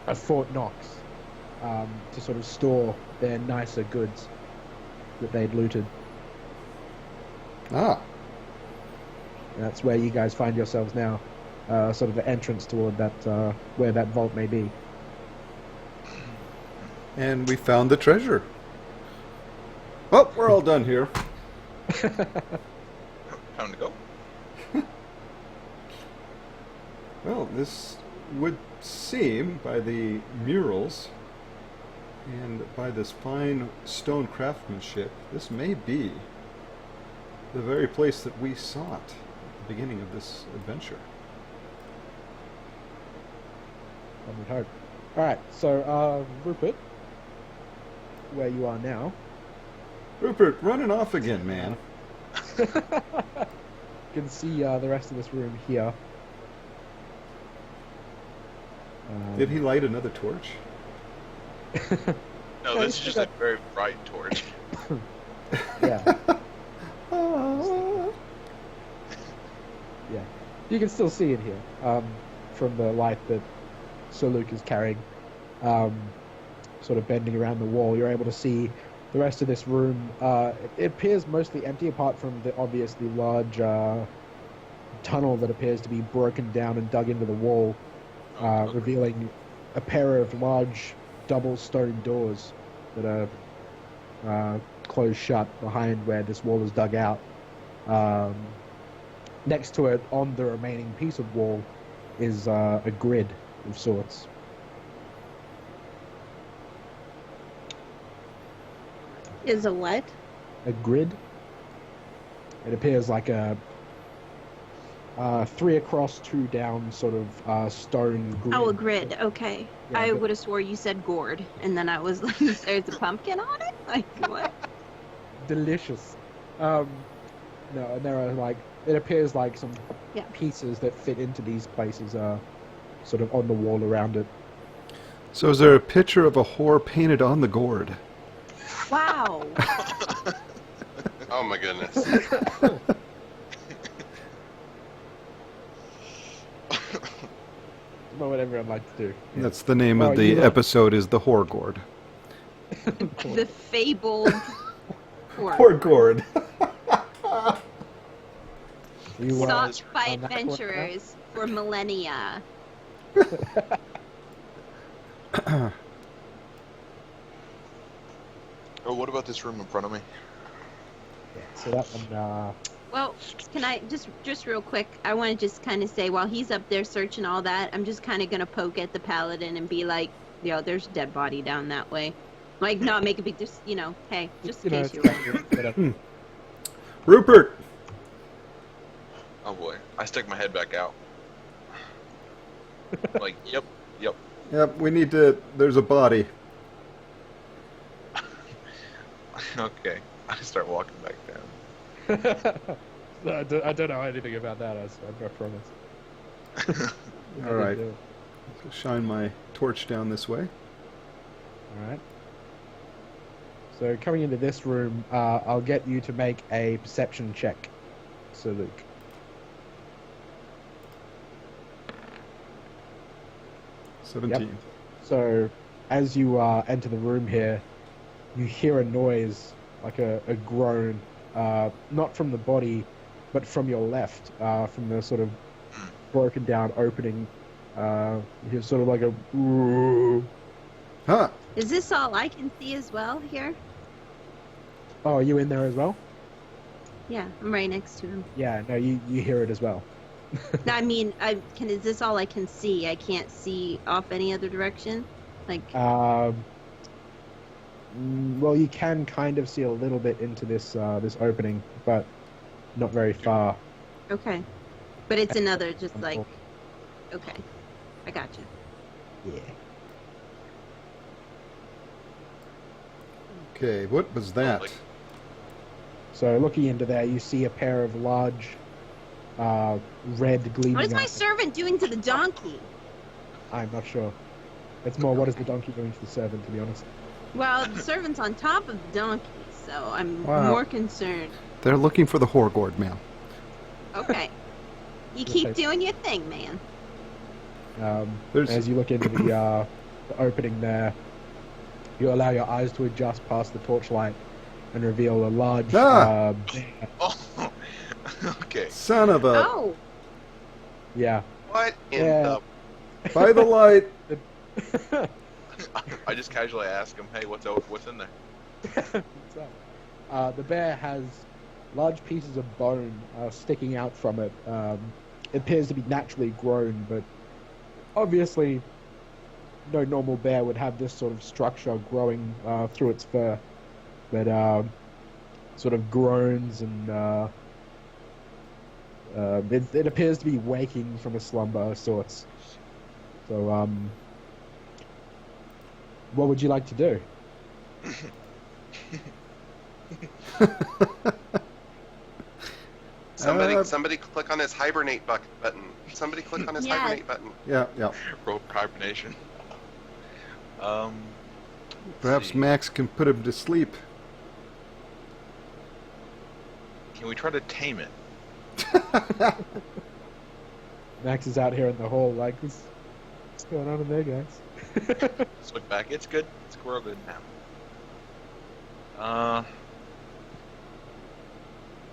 a Fort Knox to sort of store their nicer goods that they'd looted. Ah. And that's where you guys find yourselves now, sort of the entrance toward that where that vault may be. And we found the treasure. Well, we're all done here. Time to go. Well, this would seem, by the murals and by this fine stone craftsmanship, this may be the very place that we sought at the beginning of this adventure. One would hope. Alright, so Rupert, where you are now. Rupert, running off again, man. You can see the rest of this room here. Did he light another torch? No, this is just a very bright torch. Yeah. Yeah. You can still see it here from the light that Sir Luke is carrying. Sort of bending around the wall, you're able to see the rest of this room. It appears mostly empty apart from the obviously large tunnel that appears to be broken down and dug into the wall, revealing a pair of large double stone doors that are closed shut behind where this wall is dug out. Next to it, on the remaining piece of wall, is a grid of sorts. Is a what? A grid. It appears like a 3 across, 2 down sort of stone grid. Oh, a grid. Okay. Yeah, I but- would have swore you said gourd, and then I was like, "There's a pumpkin on it." Like what? Delicious. No, and there are like, it appears like some Yeah. pieces that fit into these places are sort of on the wall around it. So is there a picture of a whore painted on the gourd? Wow. Oh my goodness. Not what everyone likes to do. That's the name Oh, of the you know- episode, is the whore gourd. The fabled gourd. Whore gourd. You, Sought by on that point now? adventurers for millennia. Oh, what about this room in front of me? So that one, Well, can I just real quick? I want to just kind of say, while he's up there searching all that, I'm just kind of gonna poke at the paladin and be like, "Yo, there's a dead body down that way." Like, not make a big, just hey, just in case you're wondering. Rupert! Oh boy, I stuck my head back out. Like, yep. Yep, we need to... There's a body. Okay, I start walking back down. I don't know anything about that, I promise. All right. So shine my torch down this way. Alright. So coming into this room, I'll get you to make a perception check, Sir Luke. 17. So as you enter the room here, you hear a noise, like a groan, not from the body, but from your left, from the sort of broken down opening. You hear sort of like a... Huh! Is this all I can see as well here? Oh, are you in there as well? Yeah, I'm right next to him. Yeah, no, you hear it as well. No, I mean, is this all I can see? I can't see off any other direction? Like, Well, you can kind of see a little bit into this this opening, but not very far. okay. But it's another, just like, okay. I gotcha. Yeah. Okay, what was that? Like- So looking into there, you see a pair of large, red gleaming What is my eyes. servant doing to the donkey? I'm not sure. It's more what is the donkey doing to the servant, to be honest. Well, the servant's on top of the donkey, so I'm Wow. more concerned. They're looking for the Horgord, ma'am. Okay. You Okay. keep doing your thing, man. There's- As you look into the opening there, you allow your eyes to adjust past the torchlight and reveal a large Ah! bear. Oh, okay. Son of a... Oh, Yeah. What in Yeah. By the light! I just casually ask him, "Hey, what's in there?" What's up? The bear has large pieces of bone sticking out from it. It appears to be naturally grown, but obviously no normal bear would have this sort of structure growing through its fur. But sort of groans and it appears to be waking from a slumber of sorts. So, what would you like to do? Somebody click on his hibernate button. Somebody click on his Yes. hibernate button. Yeah, yeah. Rope hibernation. let's Perhaps see. Max can put him to sleep. Can we try to tame it? Max is out here in the hall like, what's going on in there, guys? Just look back. It's good. We're all good now.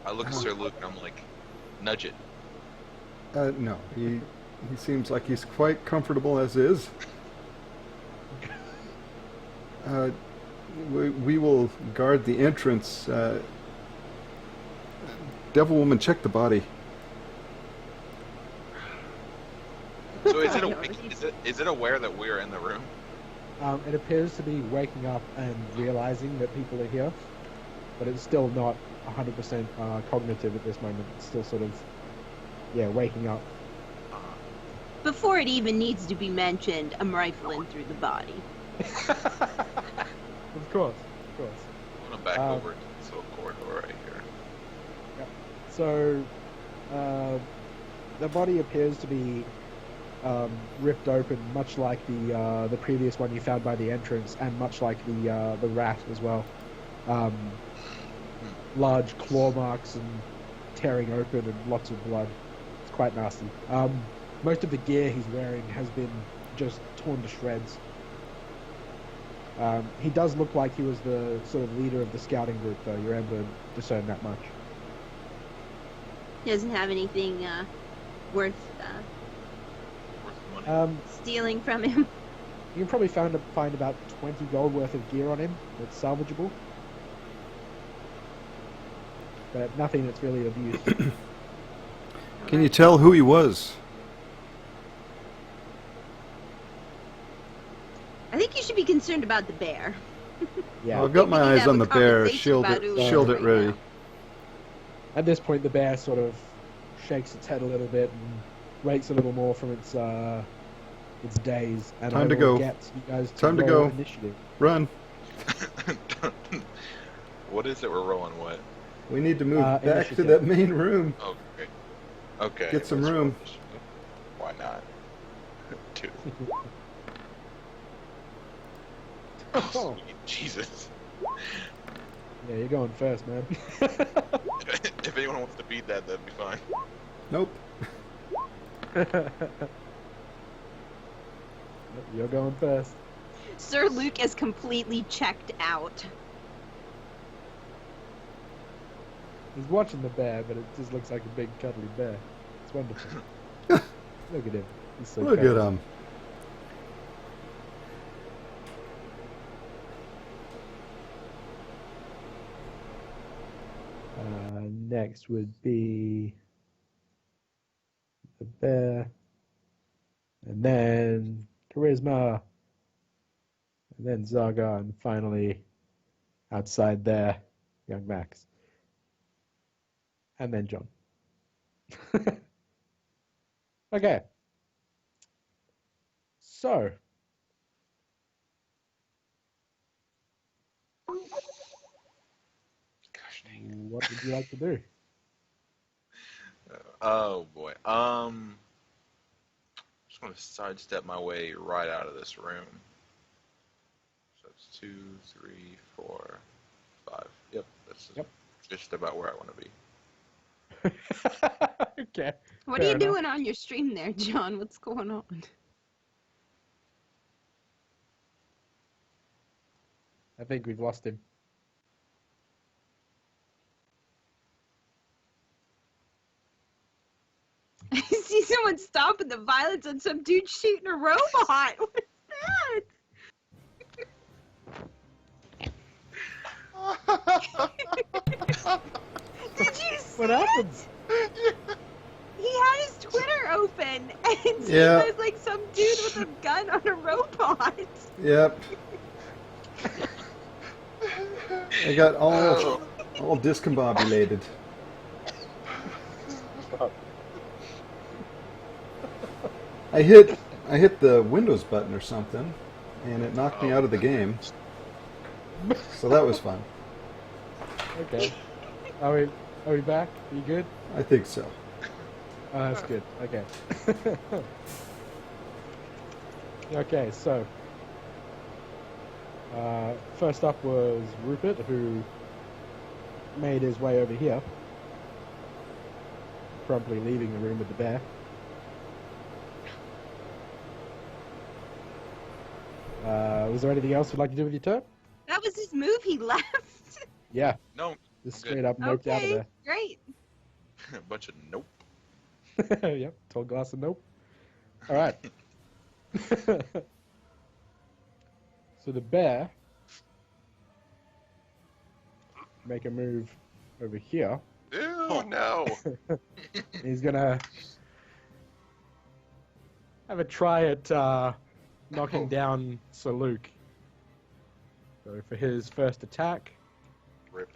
I look at Sir Luke and I'm like, nudge it. No, he seems like he's quite comfortable as is. We will guard the entrance. Devil Woman, check the body. So is it I awake? Is it aware that we're in the room? It appears to be waking up and realizing that people are here, but it's still not 100% cognitive at this moment. It's still sort of, waking up. before it even needs to be mentioned, I'm rifling through the body. Of course. I'm gonna back over to this little corridor right here. So, the body appears to be ripped open, much like the previous one you found by the entrance, and much like the rat as well. Large claw marks and tearing open and lots of blood. It's quite nasty. Most of the gear he's wearing has been just torn to shreds. He does look like he was the sort of leader of the scouting group, though. You're able to discern that much. He doesn't have anything worth Worth the money. stealing from him. You can probably find about 20 gold worth of gear on him that's salvageable. But nothing that's really of use. Can you tell who he was? I think you should be concerned about the bear. Yeah. I've got We my need to eyes have on a the bear. conversation Shield about who he is it right ready. now. At this point, the bear sort of shakes its head a little bit and wakes a little more from its daze. And Time I to will go. get you guys to Time to roll go. initiative. Run. What is it? We're rolling what? We need to move back to Initiative. that main room. Okay. Okay. Get some let's roll room. this. Why not? 2. Oh, Jesus. yeah, you're going first, man. If anyone wants to beat that, that'd be fine. Nope. You're going first. Sir Luke is completely checked out. He's watching the bear, but it just looks like a big cuddly bear. It's wonderful. Look at him. He's so Look cuddly. at him. Next would be the bear, and then charisma, and then Zaga, and finally outside there, young Max, and then John. Okay. So would you like to do? Oh boy. Just gonna sidestep my way right out of this room. So it's 2, 3, 4, 5. Yep, that's Yep. just about where I want to be. Okay. What fair are you enough. doing on your stream there, John? What's going on? I think we've lost him. I see someone stopping the violence on some dude shooting a robot. What's that? Did you see What happened? it? He had his Twitter open, and he Yeah. was like some dude with a gun on a robot. Yep. I got Oh. all discombobulated. I hit the Windows button or something, and it knocked me out of the game. So that was fun. Okay. Are we back? You good? I think so. Oh, that's good. Okay. Okay, so first up was Rupert, who made his way over here, probably leaving the room with the bear. Was there anything else you'd like to do with your turn? That was his move. He left. Yeah, No, just I'm good. straight up noped out of Okay, there. great. A bunch of nope. Yep, tall glass of nope. All right. So the bear make a move over here. Ew, no. He's gonna have a try at knocking down Sir Luke. So for his first attack, Rip.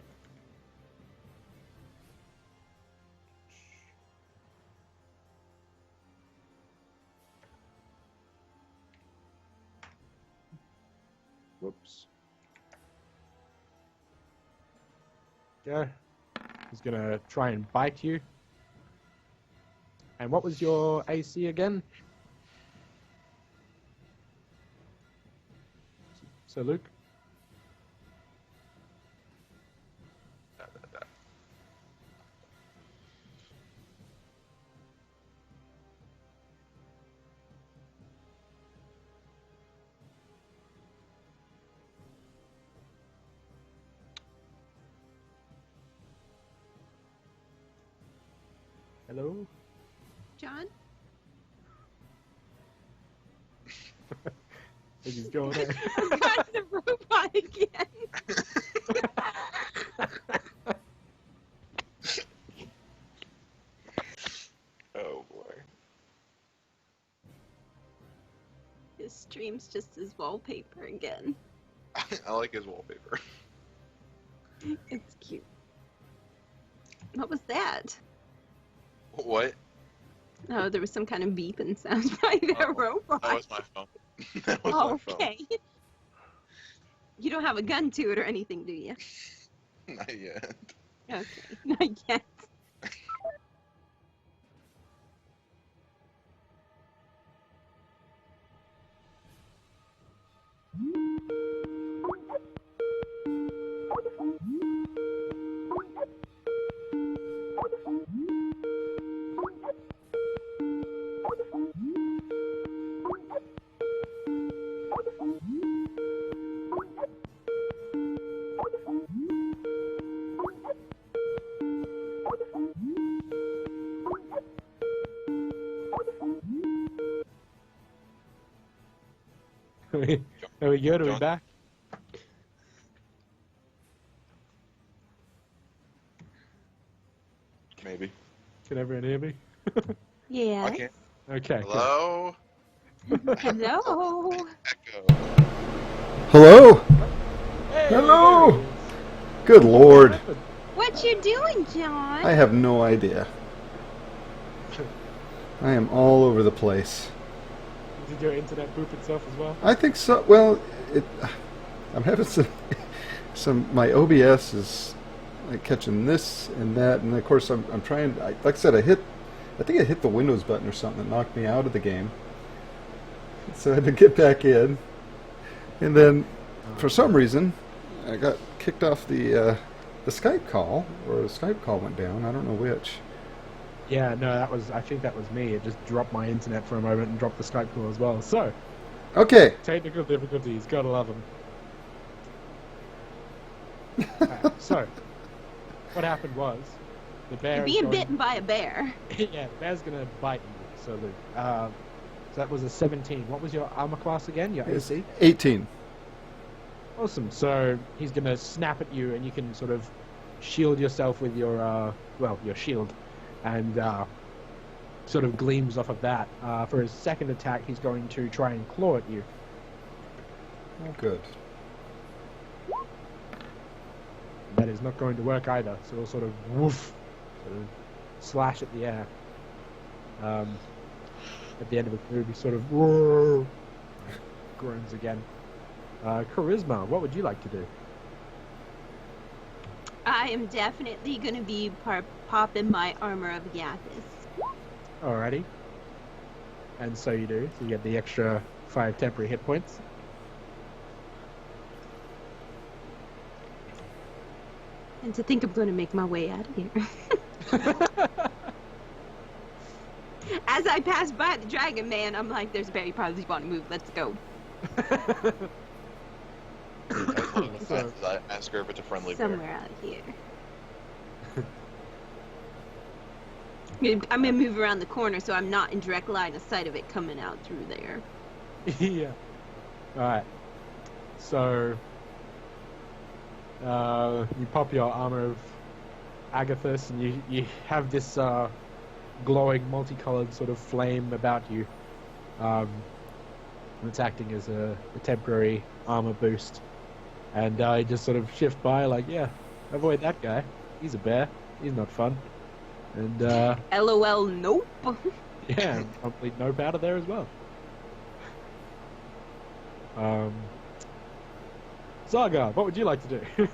whoops. Go. He's gonna try and bite you. And what was your AC again? So Luke? Hello? John? I think he's going in. I got the robot again. Oh boy. His stream's just his wallpaper again. I like his wallpaper. It's cute. What was that? What? Oh, there was some kind of beeping sound by the Oh, robot. That was my phone. That was Oh, my phone. okay. You don't have a gun to it or anything, do you? Not yet. Okay, not yet. Are we good? Are we John? back? Maybe. Can everyone hear me? Yeah. I can't. Okay. good. Hello? Hello. Echo. Hello? Hey, Hello! there he is. Good lord. What you doing, John? I have no idea. I am all over the place. Did your internet boop itself as well? I think so. Well, I'm having some my OBS is like catching this and that, and of course I'm trying. Like I said, I think I hit the Windows button or something that knocked me out of the game. So I had to get back in, and then for some reason I got kicked off the Skype call, or the Skype call went down. I don't know which. Yeah, no, I think that was me. It just dropped my internet for a moment and dropped the Skype call as well. So, Okay. technical difficulties, gotta love them. So, what happened was, the bear You're is being going- bitten by a bear. yeah, the bear's gonna bite you. So, so that was a 17. What was your armor class again? Your It's AC? 18. Awesome. So he's gonna snap at you, and you can sort of shield yourself with your your shield, and sort of gleams off of that. For his second attack, he's going to try and claw at you. Oh, good. That is not going to work either. So he'll sort of woof, sort of slash at the air. At the end of his move, he sort of whoa, groans again. Charisma, what would you like to do? I am definitely going to be popping my armor of Yathis. Alrighty. And so you do. So you get the extra 5 temporary hit points. And to think I'm going to make my way out of here. As I pass by the Dragon Man, I'm like, there's a bear, you probably want to move, let's go. So- I ask her if it's a friendly bear. Somewhere out here. I'm going to move around the corner so I'm not in direct line of sight of it coming out through there. Yeah. Alright. So, you pop your armor of Agathis, and you have this glowing, multicolored sort of flame about you. And it's acting as a temporary armor boost. And you just sort of shift by, like, yeah, avoid that guy. He's a bear. He's not fun. And, LOL, nope. yeah, and probably nope out of there as well. Saga, what would you like to do?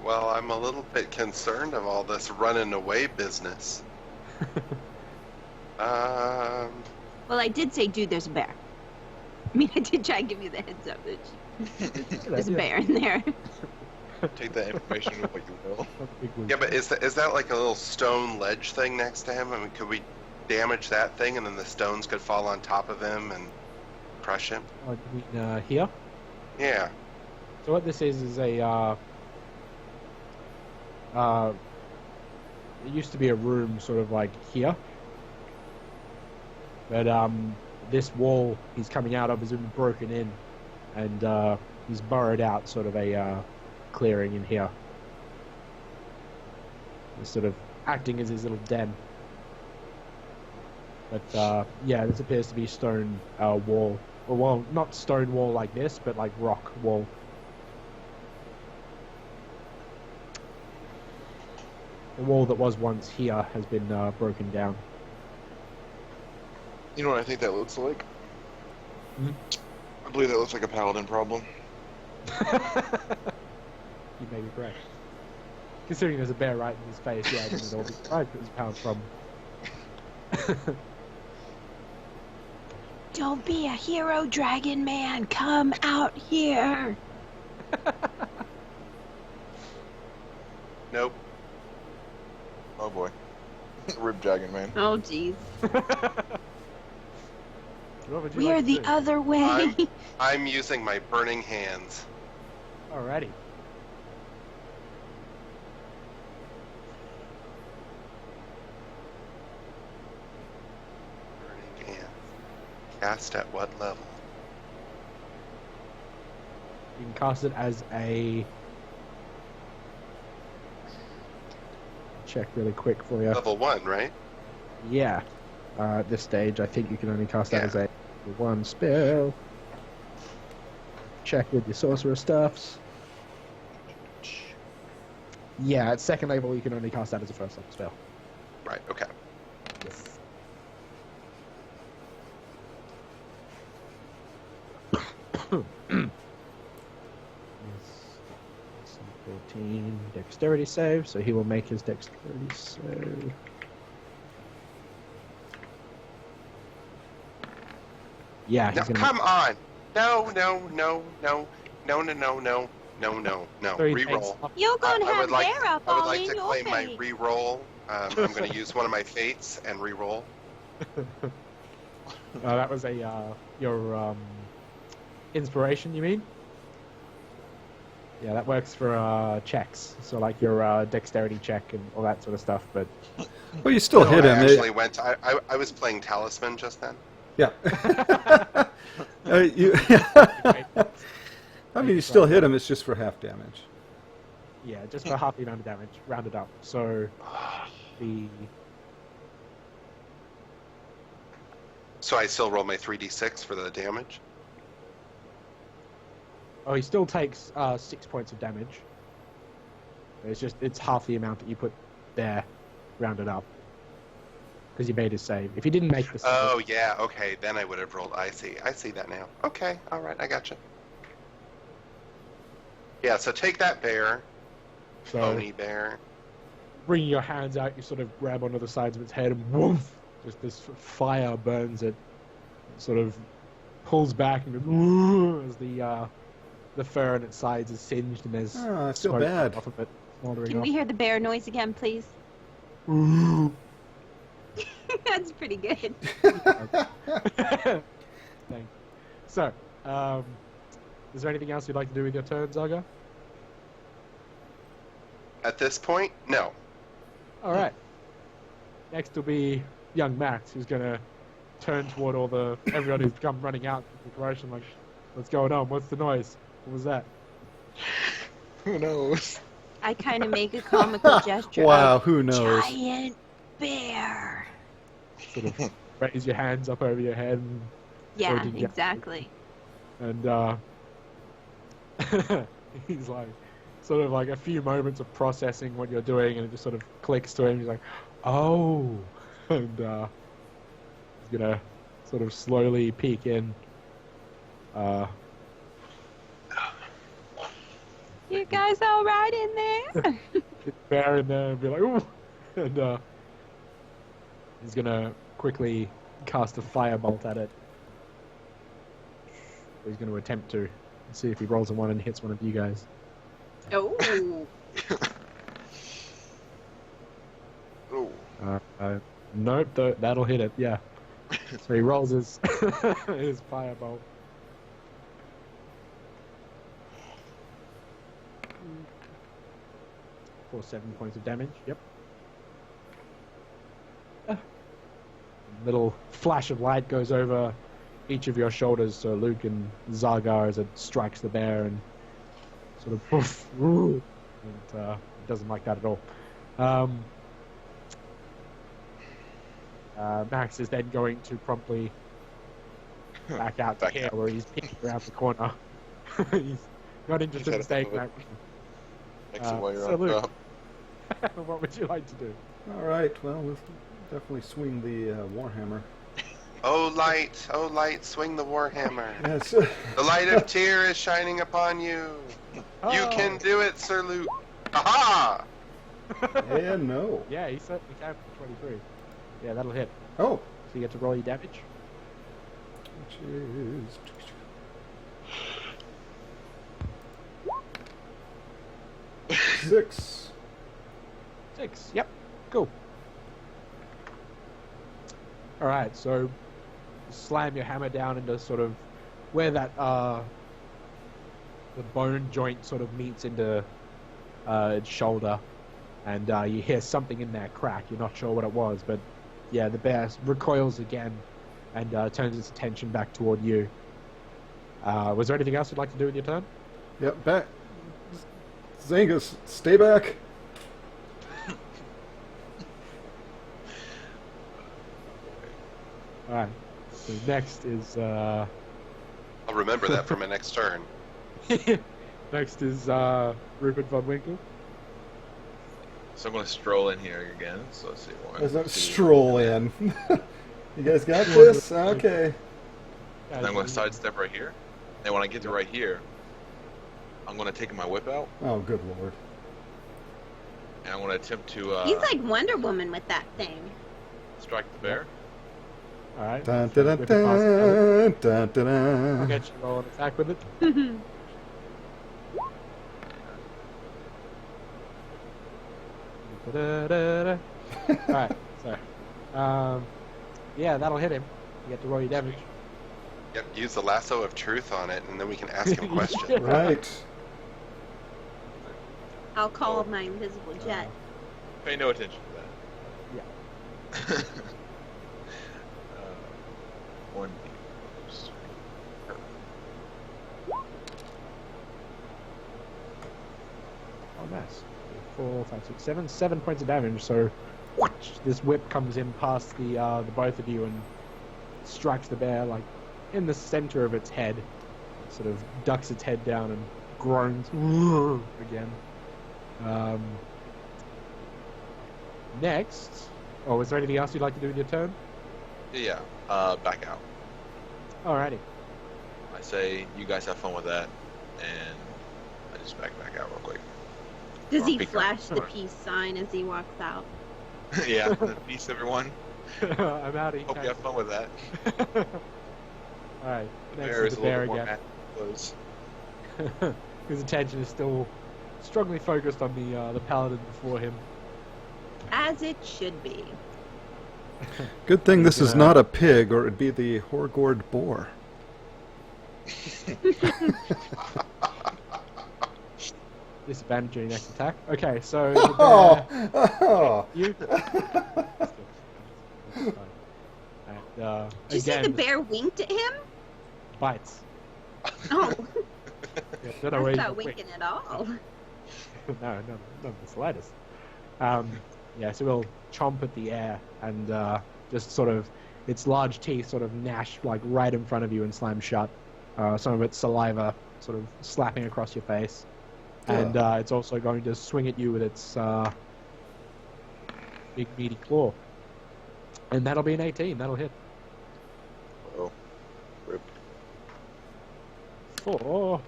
Well, I'm a little bit concerned of all this running away business. Um, Well, I did say, dude, there's a bear. I mean, I did try and give you the heads up that there's a bear in there. Take that information with what you will. yeah, but is that like a little stone ledge thing next to him? I mean, could we damage that thing and then the stones could fall on top of him and crush him? Here. Yeah. So what this is a it used to be a room sort of like here, but this wall he's coming out of has been broken in, and he's burrowed out sort of a clearing in here. He's sort of acting as his little den. But yeah, this appears to be stone wall. Well, not stone wall like this, but like rock wall. The wall that was once here has been broken down. You know what I think that looks like? Hmm? I believe that looks like a paladin problem. You may be correct. Considering there's a bear right in his face, yeah, I think it all be right. It was a pound problem. Don't be a hero, Dragon Man. Come out here. Nope. Oh boy. Rib Dragon Man. Oh, jeez. What would you We're like to the do? other way. I'm using my burning hands. Alrighty. Burning hands. Cast at what level? You can cast it as a... Check really quick for you. Level 1, right? Yeah. At this stage, I think you can only cast that Yeah. as a one spell. Check with your sorcerer stuffs. Yeah, at second level, you can only cast that as a first level spell. Right, okay. Yes. 14 dexterity save, so he will make his dexterity save. Yeah, No, he's gonna. come on. No. So he Reroll. takes- You're gonna I have would like, bear up I would all like in to your claim my face. reroll. I'm going to use one of my fates and reroll. That was a your inspiration, you mean? Yeah, that works for checks. So like your dexterity check and all that sort of stuff. But Well, you still No, hit I him. actually went. I was playing Talisman just then. Yeah. You, I mean, you still hit him. It's just for half damage. yeah, just for half the amount of damage, rounded up. So the So I still roll my 3d6 for the damage. he still takes 6 points of damage. It's half the amount that you put there, rounded up, because you made his save. If you didn't make the save, Oh yeah, okay. Then I would have rolled. I see that now. Okay, all right, I gotcha. Yeah, so take that bear, so pony bear. bringing your hands out, you sort of grab onto the sides of its head and woof, just this fire burns it. It sort of pulls back and goes, "Woo," as the fur on its sides is singed and there's Oh, I feel smoke bad. off of it, smoldering Can off. we hear the bear noise again, please? That's pretty good. Thanks. So, is there anything else you'd like to do with your turn, Zaga? At this point, no. All right. Next will be young Max, who's gonna turn toward everyone who's come running out in the commotion. Like, what's going on? What's the noise? What was that? Who knows? I kind of make a comical gesture. Wow, of, who knows? Giant bear. Sort of raise your hands up over your head Yeah, Pointing down. exactly. and he's like, sort of like a few moments of processing what you're doing, and it just sort of clicks to him. He's like, oh, and he's gonna sort of slowly peek in. You guys all right in there? Bear in there and be like, ooh, and he's gonna quickly cast a firebolt at it. He's gonna attempt to see if he rolls a 1 and hits one of you guys. Oh. Ooh. Nope, that'll hit it. Yeah. So he rolls his his firebolt. For 7 points of damage. Yep. Little flash of light goes over each of your shoulders, so Luke and Zagar, as it strikes the bear and sort of poof, and it doesn't like that at all. Max is then going to promptly back out to Back here, out. where he's peeking around the corner. He's not interested in He's staying headed back. Exit while you're so on Luke. top. What would you like to do? All right. Well, we'll definitely swing the warhammer. Oh light, swing the warhammer. Yes. The light of Tyr is shining upon you. You Oh! can do it, Sir Luke. Aha! And no. Yeah, he certainly can for 23. Yeah, that'll hit. Oh, So you get to roll your damage. which is 6. 6. Yep. Cool. Alright, so slam your hammer down into sort of where that the bone joint sort of meets into its shoulder, and you hear something in there crack. You're not sure what it was, but yeah, the bear recoils again and turns its attention back toward you. Was there anything else you'd like to do with your turn? Yep. Back. Zangus, stay back. Alright, so next is I'll remember that for my next turn. next is Rupert von Winkle. So I'm going to stroll in here again. So let's see. Let's not stroll in. You guys got this? Okay. And I'm going to sidestep right here. And when I get to right here, I'm gonna take my whip out, Oh, good lord. and I'm gonna attempt to He's like Wonder Woman with that thing. strike the bear. All right. Dun, so dun, whip dun, it past the other. dun, dun, dun, I'll dun. get you to roll an attack with it. Da-da-da-da. Alright, so. Yeah, that'll hit him. You get to roll your damage. Yep, use the lasso of truth on it, and then we can ask him questions. Yeah. Right. I'll call my invisible jet. Pay no attention to that. Yeah. One. Oh, nice. 4, 5, 6, 7. 7 points of damage, so this whip comes in past the both of you and strikes the bear, like, in the center of its head. It sort of ducks its head down and groans again. Next... Oh, is there anything else you'd like to do with your turn? Yeah. Back out. Alrighty. I say, you guys have fun with that, and I just back out real quick. Does he Peek flash the around. peace sign as he walks out? Yeah. Peace, everyone. I'm out of Hope you have fun with that. Alright, The next bear is is the a little bear bit more again. mad close. His attention is still strongly focused on the paladin before him. As it should be. Good thing this is gonna- not a pig, or it'd be the Horgord boar. Disadvantage on your next attack. Okay, so the Oh! bear, Oh! you. And, Did you see again, the bear winked at him? bites. Oh, Yeah, don't know that's where not you wink. winking at all. No, not the slightest. Yeah, so we'll chomp at the air and just sort of its large teeth sort of gnash like right in front of you and slam shut. Some of its saliva sort of slapping across your face, and it's also going to swing at you with its big meaty claw, and that'll be an 18. That'll hit Oh. Rip. for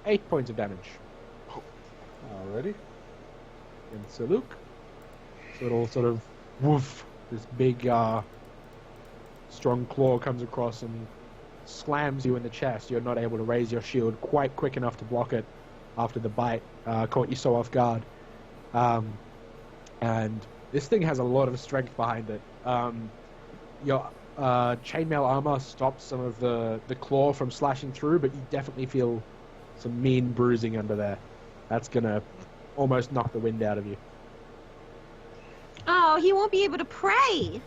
8 points of damage. Alrighty. And Saluk. So it'll sort of woof. This big, strong claw comes across and slams you in the chest. You're not able to raise your shield quite quick enough to block it after the bite caught you so off guard. And this thing has a lot of strength behind it. Your chainmail armor stops some of the claw from slashing through, but you definitely feel some mean bruising under there. That's gonna almost knock the wind out of you. Oh, he won't be able to pray.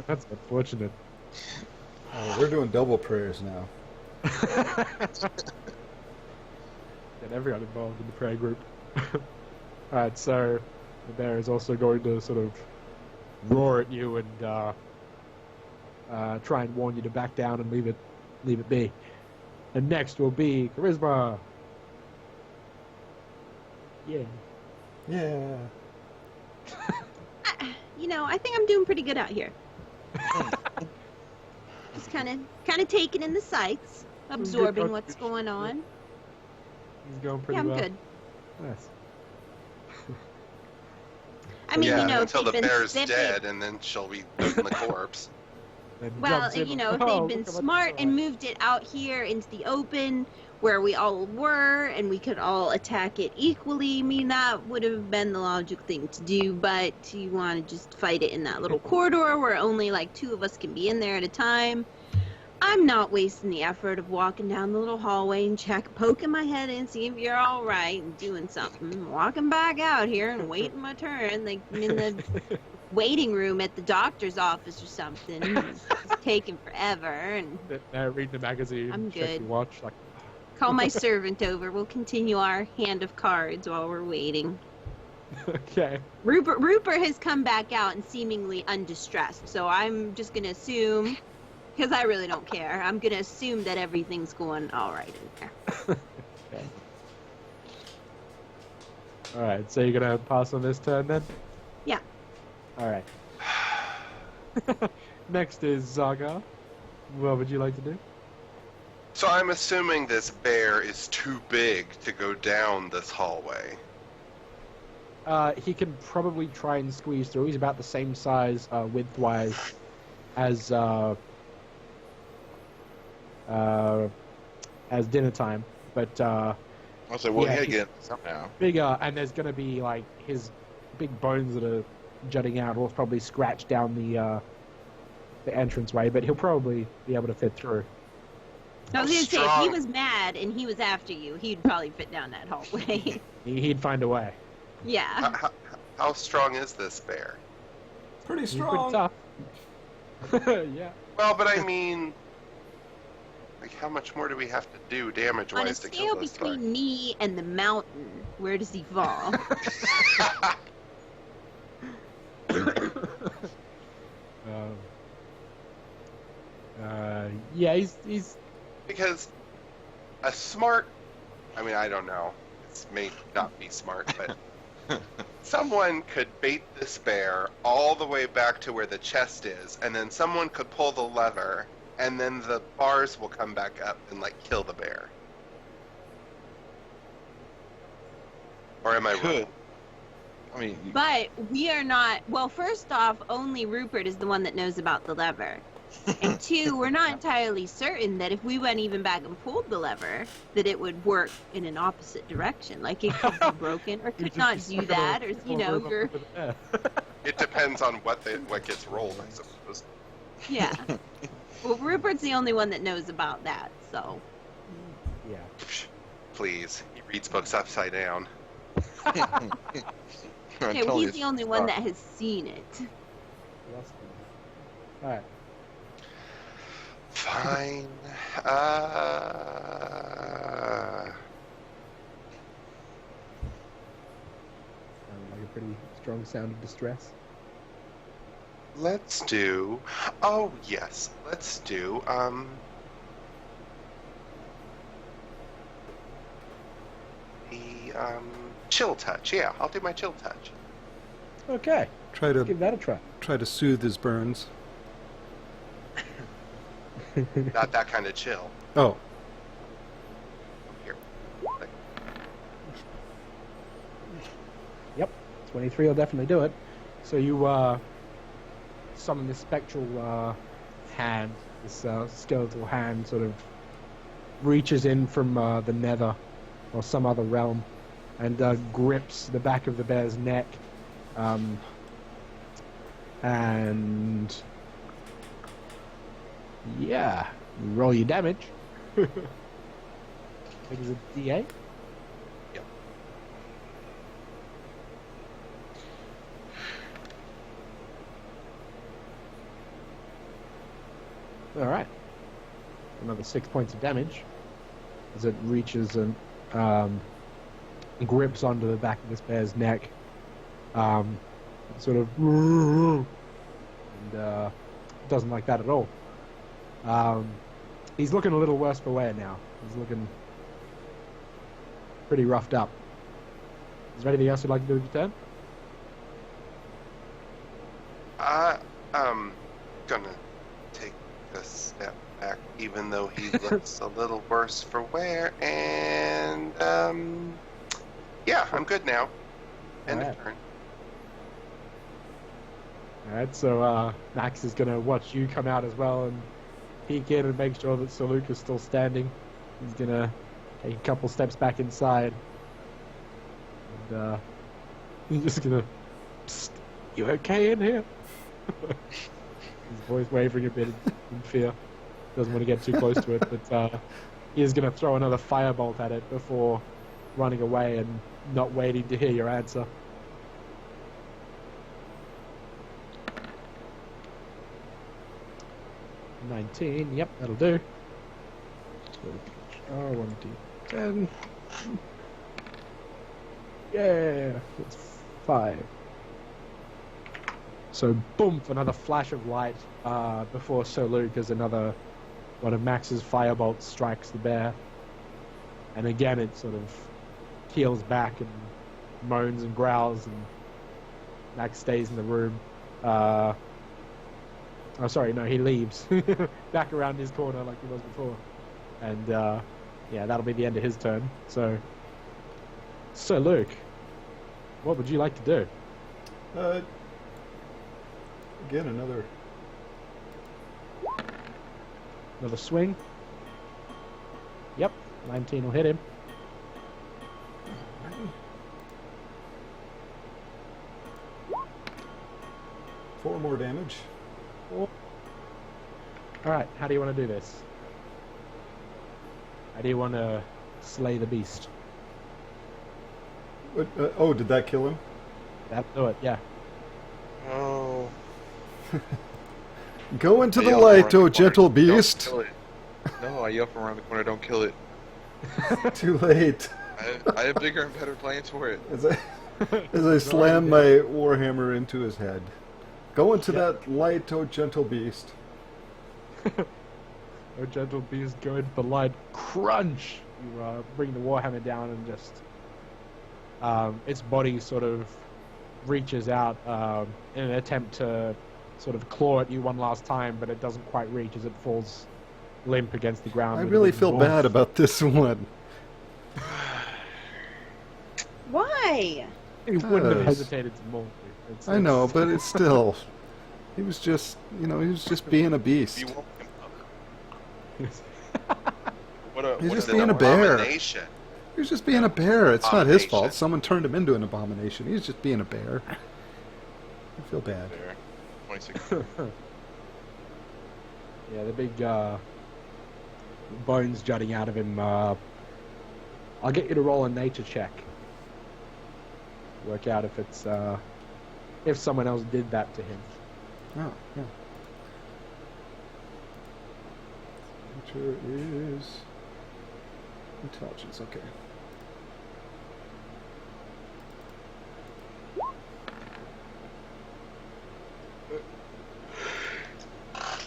That's unfortunate. Oh, we're doing double prayers now. Get everyone involved in the prayer group. Alright, so the bear is also going to sort of roar at you and try and warn you to back down and leave it be. And next will be Charisma. Yeah. Yeah. I think I'm doing pretty good out here. Just kind of taking in the sights, absorbing what's going on. He's going pretty Yeah, I'm well. good. Nice. I mean, yeah, if until the they've been bear's snipping- dead, and then she'll be eating the corpse. Then Well, jumps in if and, they'd "Oh, been look at what smart this and is." moved it out here into the open where we all were and we could all attack it equally, I mean, that would have been the logical thing to do, but you want to just fight it in that little corridor where only like 2 of us can be in there at a time. I'm not wasting the effort of walking down the little hallway and poking my head in, see if you're all right and doing something. Walking back out here and waiting my turn, like I'm in the waiting room at the doctor's office or something. It's taking forever. And Read the magazine, I'm check good. your watch, like, call my servant over. We'll continue our hand of cards while we're waiting. okay. Rupert has come back out and seemingly undistressed, so I'm just gonna assume, because I really don't care, I'm gonna assume that everything's going all right in there. Okay. Alright, so you're gonna pass on this turn then? Yeah. Alright. Next is Zaga. What would you like to do? So I'm assuming this bear is too big to go down this hallway. He can probably try and squeeze through. He's about the same size width-wise as dinner time, but I was like, well, Yeah, he had to he's- get in somehow. bigger. And there's going to be like his big bones that are jutting out will probably scratch down the entranceway, but he'll probably be able to fit through. I was How gonna say, if he strong- was mad and he was after you, he'd probably fit down that hallway. He'd find a way. Yeah. How strong is this bear? Pretty He's strong. pretty tough. Yeah. Well, but I mean, like, how much more do we have to do On a damage-wise to scale kill this between thing? me and the mountain, where does he fall? Yeah, he's Because a smart, I mean, I don't know. It may not be smart, but someone could bait this bear all the way back to where the chest is, and then someone could pull the lever, and then the bars will come back up and, like, kill the bear. Or am I Could. wrong? I mean, But we are not. Well, first off, only Rupert is the one that knows about the lever. And two, we're not entirely certain that if we went even back and pulled the lever, that it would work in an opposite direction. Like it could be broken or could not do that, or you're It depends on what gets rolled, I suppose. yeah. Well, Rupert's the only one that knows about that, so Yeah. Please, he reads books upside down. okay. Well, he's the only one that has seen it. All right. Fine. Like a pretty strong sound of distress. Let's do. Oh yes, let's do. The chill touch. Yeah, I'll do my chill touch. Okay. Try to Give that a try. soothe his burns. Not that kind of chill. Oh, Here. 23 will definitely do it. So you summon this spectral hand, this skeletal hand sort of reaches in from the nether or some other realm and grips the back of the bear's neck. And yeah, you roll your damage. I think it's a D8. Yep. All right. Another 6 points of damage as it reaches and grips onto the back of this bear's neck. Sort of, and doesn't like that at all. He's looking a little worse for wear now. He's looking pretty roughed up. Is there anything else you'd like to do with your turn? Gonna take a step back, even though he looks a little worse for wear, and yeah, I'm good now. End Alright. of turn. Alright, so Max is going to watch you come out as well and peek in and make sure that Sir Luke is still standing. He's going to take a couple steps back inside. And he's just going to, "Psst, you okay in here?" His voice wavering a bit in fear. Doesn't want to get too close to it, but he is going to throw another firebolt at it before running away and not waiting to hear your answer. $19, yep, that'll do. Oh, 1d10. Yeah, it's 5. So, boom, another flash of light before Sir Luke as another one of Max's firebolts strikes the bear. And again, it sort of keels back and moans and growls, and Max stays in the room. Oh, sorry, no, he leaves. Back around his corner like he was before. And yeah, that'll be the end of his turn. So Luke, what would you like to do? Again, another. Another swing. Yep, 19 will hit him. 4 more damage. All right, how do you want to do this? How do you want to slay the beast? Oh, did that kill him? That'll do it, yeah. Oh. Go into I the yell light, around the oh corner, gentle "Don't beast. kill it." No, I yell from around the corner, don't kill it. Too late. I have bigger and better plans for it. As I slam my warhammer into his head. Go into that light, oh gentle beast. Oh, gentle beast, go into the light. Crunch! You bring the warhammer down and just... its body sort of reaches out in an attempt to sort of claw at you one last time, but it doesn't quite reach as it falls limp against the ground. I with a really big feel boom. bad about this one. Why? He wouldn't have Because- hesitated to maul you. I know, but it's still... He was just, he was just being a beast. You woke him up. What He's is just it, being a bear. Abomination. He was just being a bear. It's not his Abomination. fault. Someone turned him into an abomination. He's just being a bear. I feel bad. There. 26. Yeah, the big bones jutting out of him. I'll get you to roll a nature check. Work out if it's if someone else did that to him. Oh, yeah. Nature is intelligence. Okay.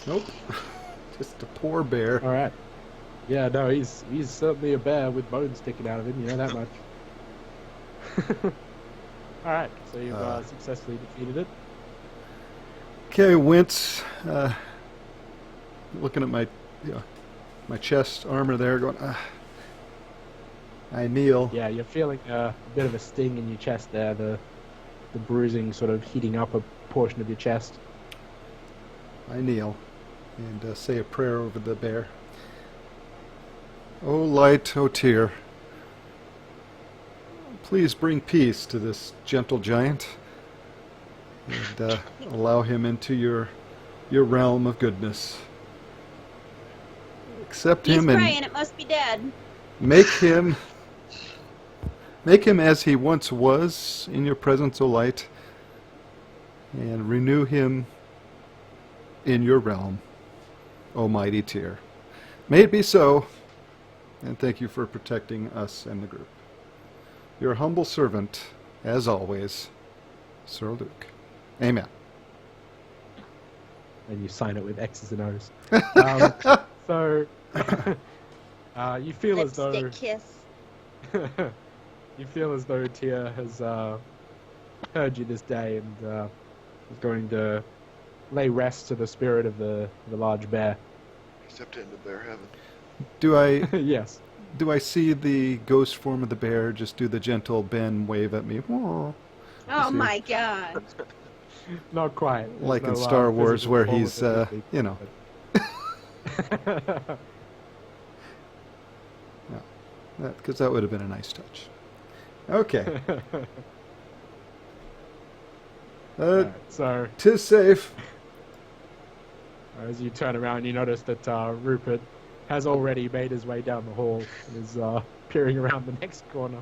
Nope. Just a poor bear. All right. Yeah, no, he's certainly a bear with bones sticking out of him. You know that much. All right, so you've successfully defeated it. Okay, Wince. Looking at my chest armor there, going. I kneel. Yeah, you're feeling a bit of a sting in your chest there. The bruising sort of heating up a portion of your chest. I kneel and say a prayer over the bear. O light, O tear, please bring peace to this gentle giant and allow him into your realm of goodness. Accept He's him praying. and It must be dead. make him as he once was in your presence, O light, and renew him in your realm, O mighty tear. May it be so, and thank you for protecting us and the group. Your humble servant, as always, Sir Luke. Amen. And you sign it with X's and O's. So you feel as though Lipstick kiss. you feel as though Tia has heard you this day and is going to lay rest to the spirit of the large bear. Except into bear heaven. Do I Yes. see the ghost form of the bear just do the gentle Ben wave at me? Whoa. Oh see. my god. Not quite. There's Like in no, Star Wars physical where form he's, of it, you know. Because that would have been a nice touch. Okay. Alright, so Tis safe. as you turn around, you notice that Rupert has already made his way down the hall and is peering around the next corner.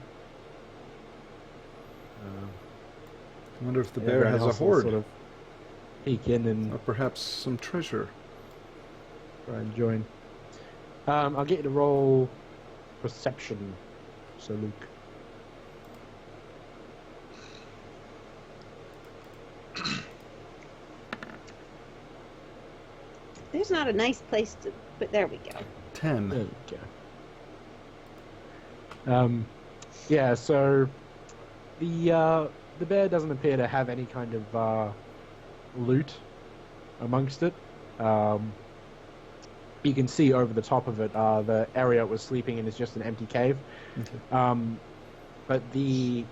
I wonder if the Yeah, bear everyone has a else will hoard. Sort of peek in and Or perhaps some treasure. try and join. I'll get you to roll perception, so Luke. There's not a nice place to, but there we go. 10. There we go. Yeah, so the bear doesn't appear to have any kind of loot amongst it. you can see over the top of it, the area it was sleeping in is just an empty cave. Okay. But you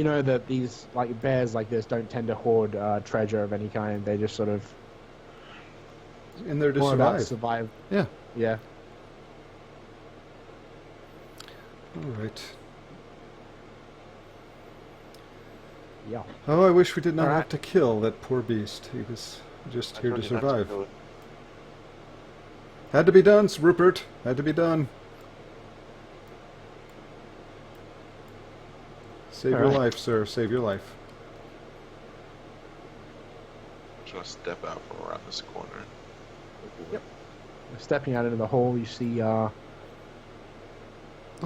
know that these like bears like this don't tend to hoard treasure of any kind. They just sort of In there to more about survive. survive. Yeah. Yeah. All right. Yeah. Oh, I wish we did not All right. have to kill that poor beast. He was just here to survive. Had to be done, Rupert. Had to be done. Save your Alright. life, sir. Save your life. I'm just gonna step out from around this corner. Yep. Stepping out into the hole, you see The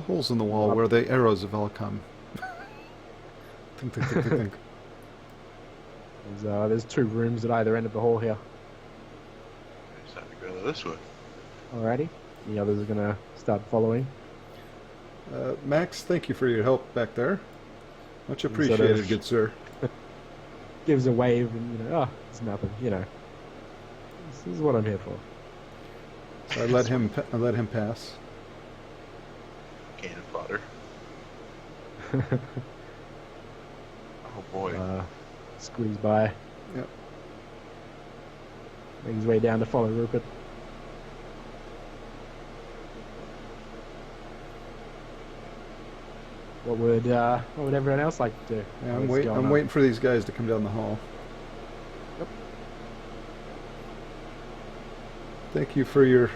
holes in the wall where the arrows have all come. Think, think, think, think, think. there's 2 rooms at either end of the hall here. I just have to go this way. Alrighty. The others are gonna start following. Max, thank you for your help back there. Much Sort of- appreciated, good sir. Gives a wave and oh, it's nothing. This is what I'm here for. So I let him pass. Cannon fodder. Oh boy. Squeeze by. Yep. Make his way down to follow Rupert. What would everyone else like to do? Yeah, What's going I'm on? waiting for these guys to come down the hall. Yep. Thank you for your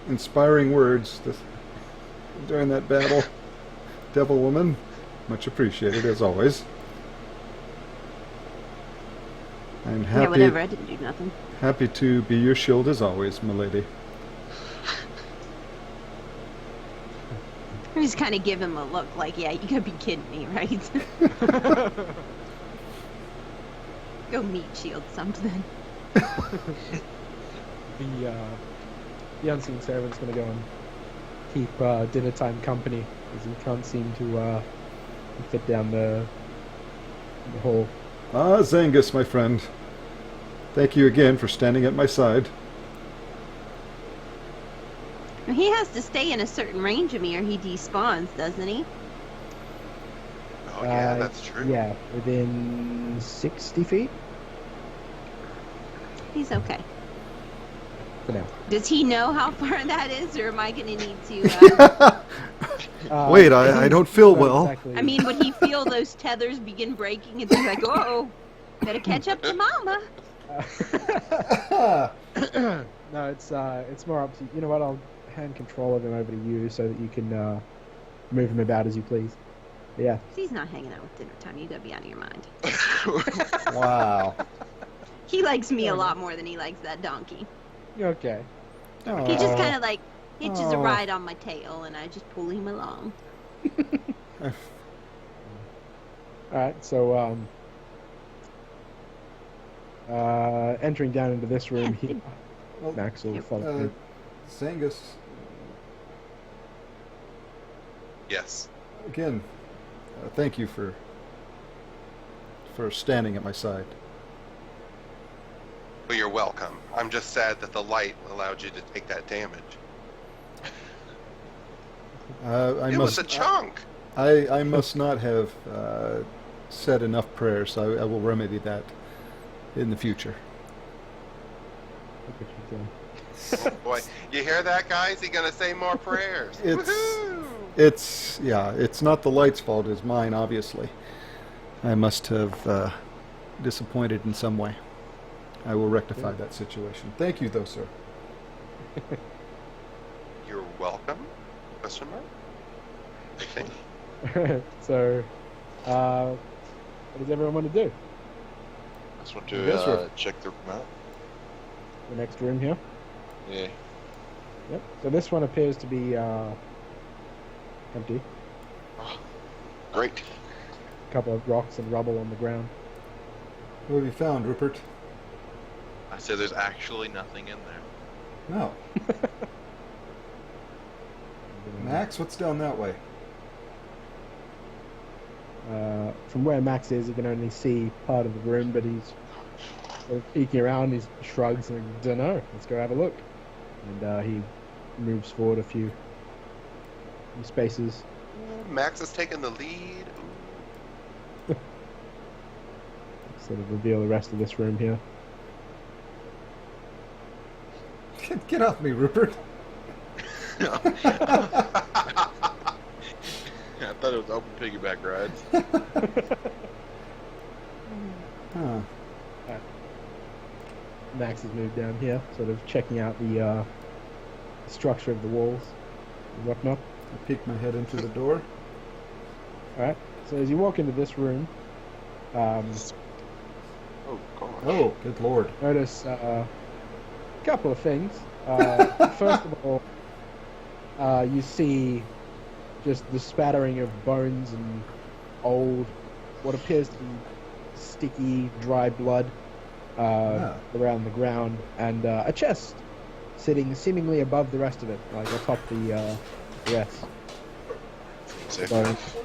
inspiring words during that battle, Devil Woman. Much appreciated, as always. I'm Yeah, whatever. I didn't do nothing. happy to be your shield as always, milady. I just kind of give him a look like, yeah, you gotta be kidding me, right? Go meat shield something. The unseen servant's gonna go and keep dinner time company as he can't seem to fit down the hole. Ah, Zangus, my friend. Thank you again for standing at my side. He has to stay in a certain range of me or he despawns, doesn't he? Oh yeah, that's true. Yeah, within 60 feet He's okay. for now. Does he know how far that is, or am I gonna need to? Wait, I don't feel well. Exactly. I mean, would he feel those tethers begin breaking and be like, "Oh, better catch up to Mama"? No, it's more up to you. You know what? I'll hand control of him over to you so that you can move him about as you please. But yeah. He's not hanging out with dinner time. You gotta be out of your mind. Wow. He likes me a lot more than he likes that donkey. Okay. He just kind of like hitches a Oh. ride on my tail, and I just pull him along. All right. So entering down into this room Yeah. here, Well, Max will follow me. Zangus, Yes. again, thank you for standing at my side. Well, you're welcome. I'm just sad that the light allowed you to take that damage. I It was must a chunk. I must not have said enough prayers. So I will remedy that in the future. Look what you've done. Oh, boy, you hear that, guys? He's gonna say more prayers. It's- Woohoo! It's not the light's fault. It's mine, obviously. I must have disappointed in some way. I will rectify that situation. Thank you, though, sir. You're welcome? Question mark? I think. So, what does everyone want to do? I just want Yes, to sir. check the room out. The next room here. Yeah. Yep. So this one appears to be empty. Great. A couple of rocks and rubble on the ground. What have you found, Rupert? I said there's actually nothing in there. No. Max, what's down that way? From where Max is, you can only see part of the room, but he's sort of peeking around, he shrugs and don't know. Let's go have a look. And he moves forward a few spaces. Max is taking the lead. Ooh. Sort of reveal the rest of this room here. Get off me, Rupert. I thought it was open piggyback rides. Huh. Max has moved down here, sort of checking out the structure of the walls and whatnot. I peek my head into the door. Alright, so as you walk into this room, Oh, gosh. Oh, good lord. notice a couple of things. First of all, you see just the spattering of bones and old, what appears to be sticky, dry blood around the ground, and a chest sitting seemingly above the rest of it, like atop the rest. Safe So, enough.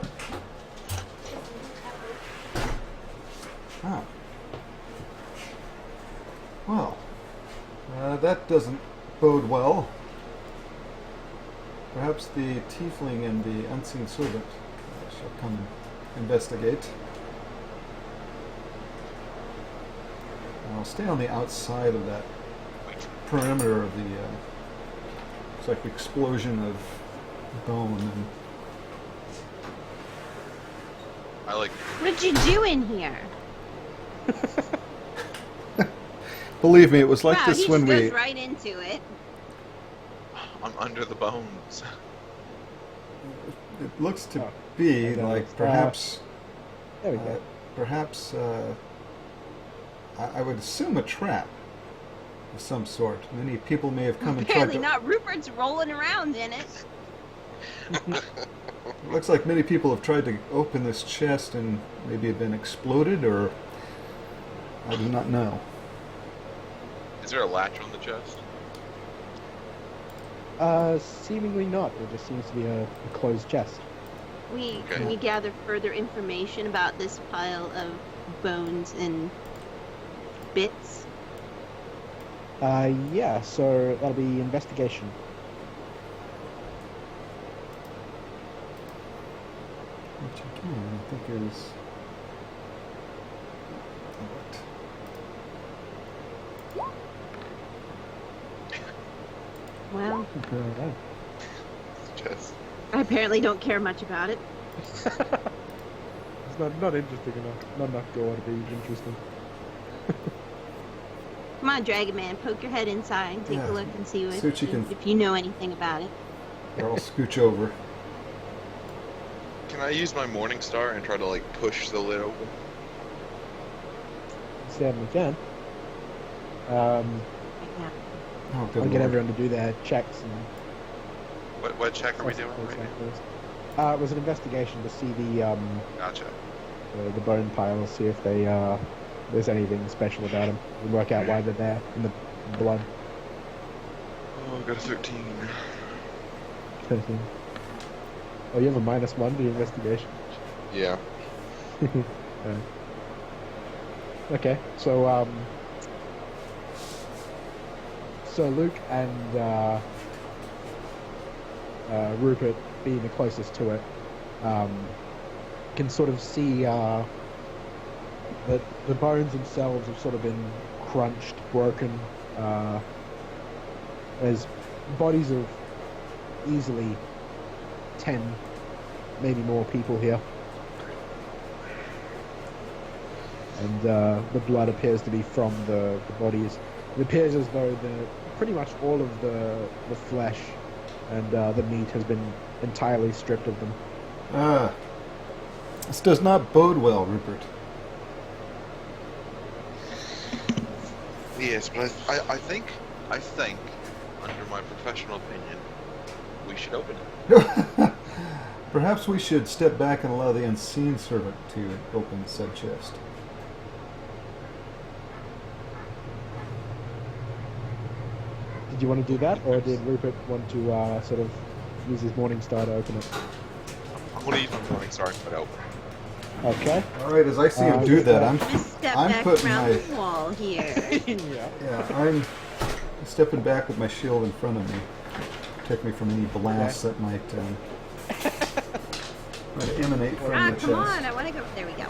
Ah. Well, that doesn't bode well. Perhaps the tiefling and the unseen servant shall come and investigate. I'll stay on the outside of that perimeter of the it's like the explosion of bone and I like. What'd you do in here? believe me, it was like wow, this he when just we goes right into it. I'm under the bones. it looks to Oh, be I know. like perhaps there we go. perhaps I would assume a trap of some sort. Many people may have come and tried Apparently to. not. Rupert's rolling around in it. It looks like many people have tried to open this chest and maybe have been exploded, or I do not know. Is there a latch on the chest? Seemingly not. It just seems to be a closed chest. Can Okay. we gather further information about this pile of bones and bits? Yeah, so that'll be investigation. Which again, I think is. Well, Okay. Chest. I apparently don't care much about it. It's not interesting enough. Not enough gore to be interesting. Come on, Dragon Man, poke your head inside and take Yeah. a look and see See what you can- if you know anything about it. Or I'll scooch over. Can I use my Morning Star and try to like push the lid open? Certainly can. Yeah. Oh, good I'll get lord. everyone to do their checks and What check are we doing right now? it was an investigation to see Gotcha. the bone piles, see if there's anything special about them, and work out why they're there in the blood. Oh, I got a 13. Oh, you have a -1 to your investigation. Yeah. Okay, so Luke and Rupert, being the closest to it, can sort of see that the bones themselves have sort of been crunched, broken. There's bodies of easily 10, maybe more people here. And the blood appears to be from the bodies. It appears as though pretty much all of the flesh and the meat has been entirely stripped of them. This does not bode well, Rupert. Yes, but I think, under my professional opinion, we should open it. Perhaps we should step back and allow the unseen servant to open said chest. Did you want to do that, or did Rupert want to sort of use his Morning Star to open it? I'm gonna use my Morning Star and cut it open. Okay. All right, as I see him do that, I'm gonna step I'm back putting around my the wall here. yeah, I'm stepping back with my shield in front of me, protect me from any blasts that might emanate from the chest. Come on, I want to go. There we go.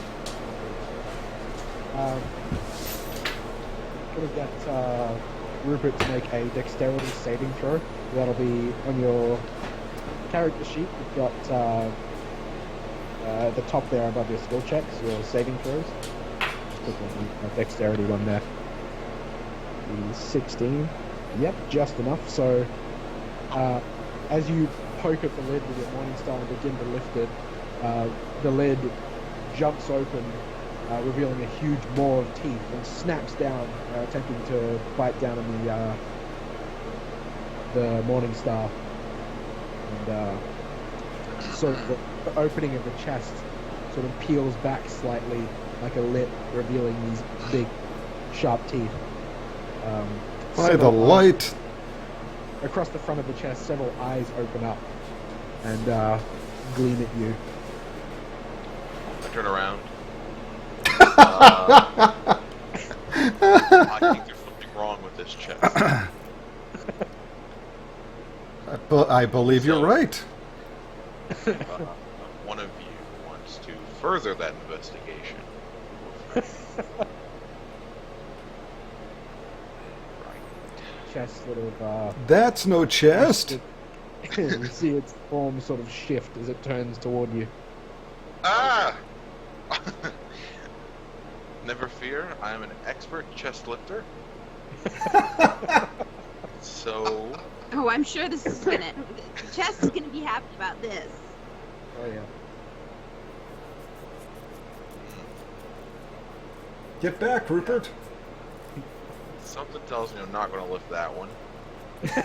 Gonna get Rupert to make a dexterity saving throw. That'll be on your character sheet. You've got the top there above your skill checks, your saving throws. Just put a dexterity one there. The 16. Yep, just enough. So as you poke at the lid with your Morning Star and begin to lift it, the lid jumps open, revealing a huge maw of teeth, and snaps down, attempting to bite down on the Morning Star. And so the opening of the chest sort of peels back slightly, like a lip, revealing these big, sharp teeth. By the light! Across the front of the chest, several eyes open up and gleam at you. I turn around. I think there's something wrong with this chest. I believe you're right. One of you wants to further that investigation. Chest sort of That's no chest. you see its form sort of shift as it turns toward you. Ah! Never fear, I am an expert chest lifter. So, Oh, I'm sure this is gonna. The chest is gonna be happy about this. Oh yeah. Get back, Rupert. something tells me I'm not going to lift that one. Just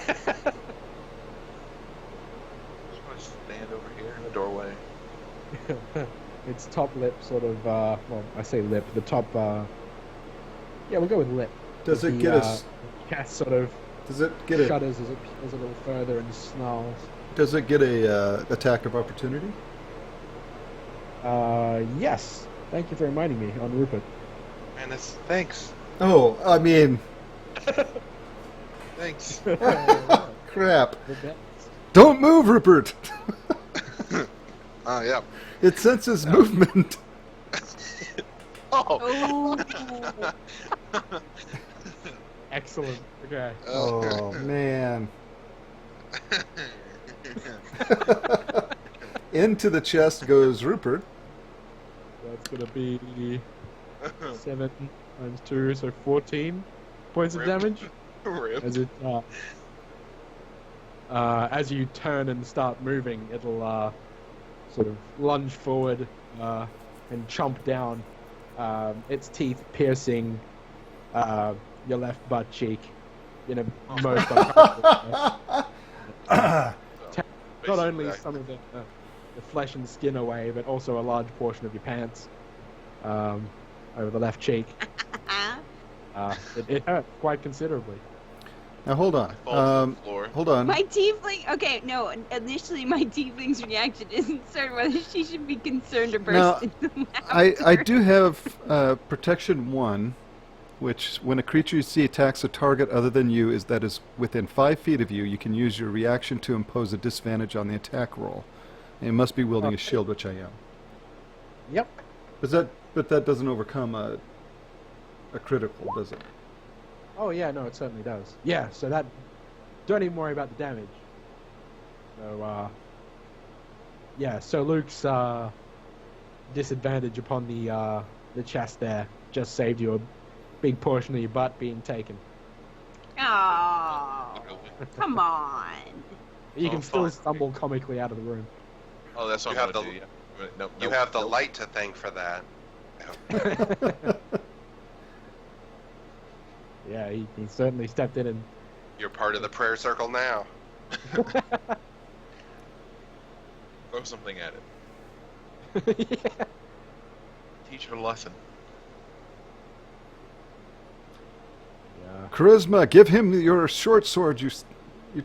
going to stand over here in the doorway. Its top lip sort of, well, I say lip, the top, yeah, we'll go with lip. Does it The, get a? cat sort of Does it get a? shudders as it peels a little further and snarls. Does it get a attack of opportunity? Yes. Thank you for reminding me on Rupert. Man, that's... Thanks. Oh, I mean, Thanks. crap! The best. Don't move, Rupert. Oh, yeah. It senses movement. Oh! Oh. Excellent. Okay. Oh man! Into the chest goes Rupert. That's gonna be 7 times 2, so 14 points of Rip. damage. Rip. As it, as you turn and start moving, it'll sort of lunge forward and chomp down. Its teeth piercing your left butt cheek in a most uncomfortable way. Not only some of the flesh and skin away, but also a large portion of your pants over the left cheek. It hurt quite considerably. Now hold on. Fall to the floor. Hold on. My tiefling. Okay, no. Initially, my tiefling's reaction isn't certain whether she should be concerned or Now, burst into laughter. I do have protection 1, which when a creature you see attacks a target other than you that is within 5 feet of you, you can use your reaction to impose a disadvantage on the attack roll. And you must be wielding a shield, which I am. Yep. But that doesn't overcome a critical, does it? Oh yeah, no, it certainly does. Yeah, so that... Don't even worry about the damage. So, yeah, so Luke's disadvantage upon the chest there just saved you a big portion of your butt being taken. Oh, come on. You Oh, can still fine. stumble comically out of the room. Oh, that's what You I'm have going to the- do, yeah. Nope, You nope, have the nope. light to thank for that. Yeah, he certainly stepped in and... You're part of the prayer circle now. Throw something at it. Yeah. Teach her a lesson. Yeah. Charisma, give him your short sword you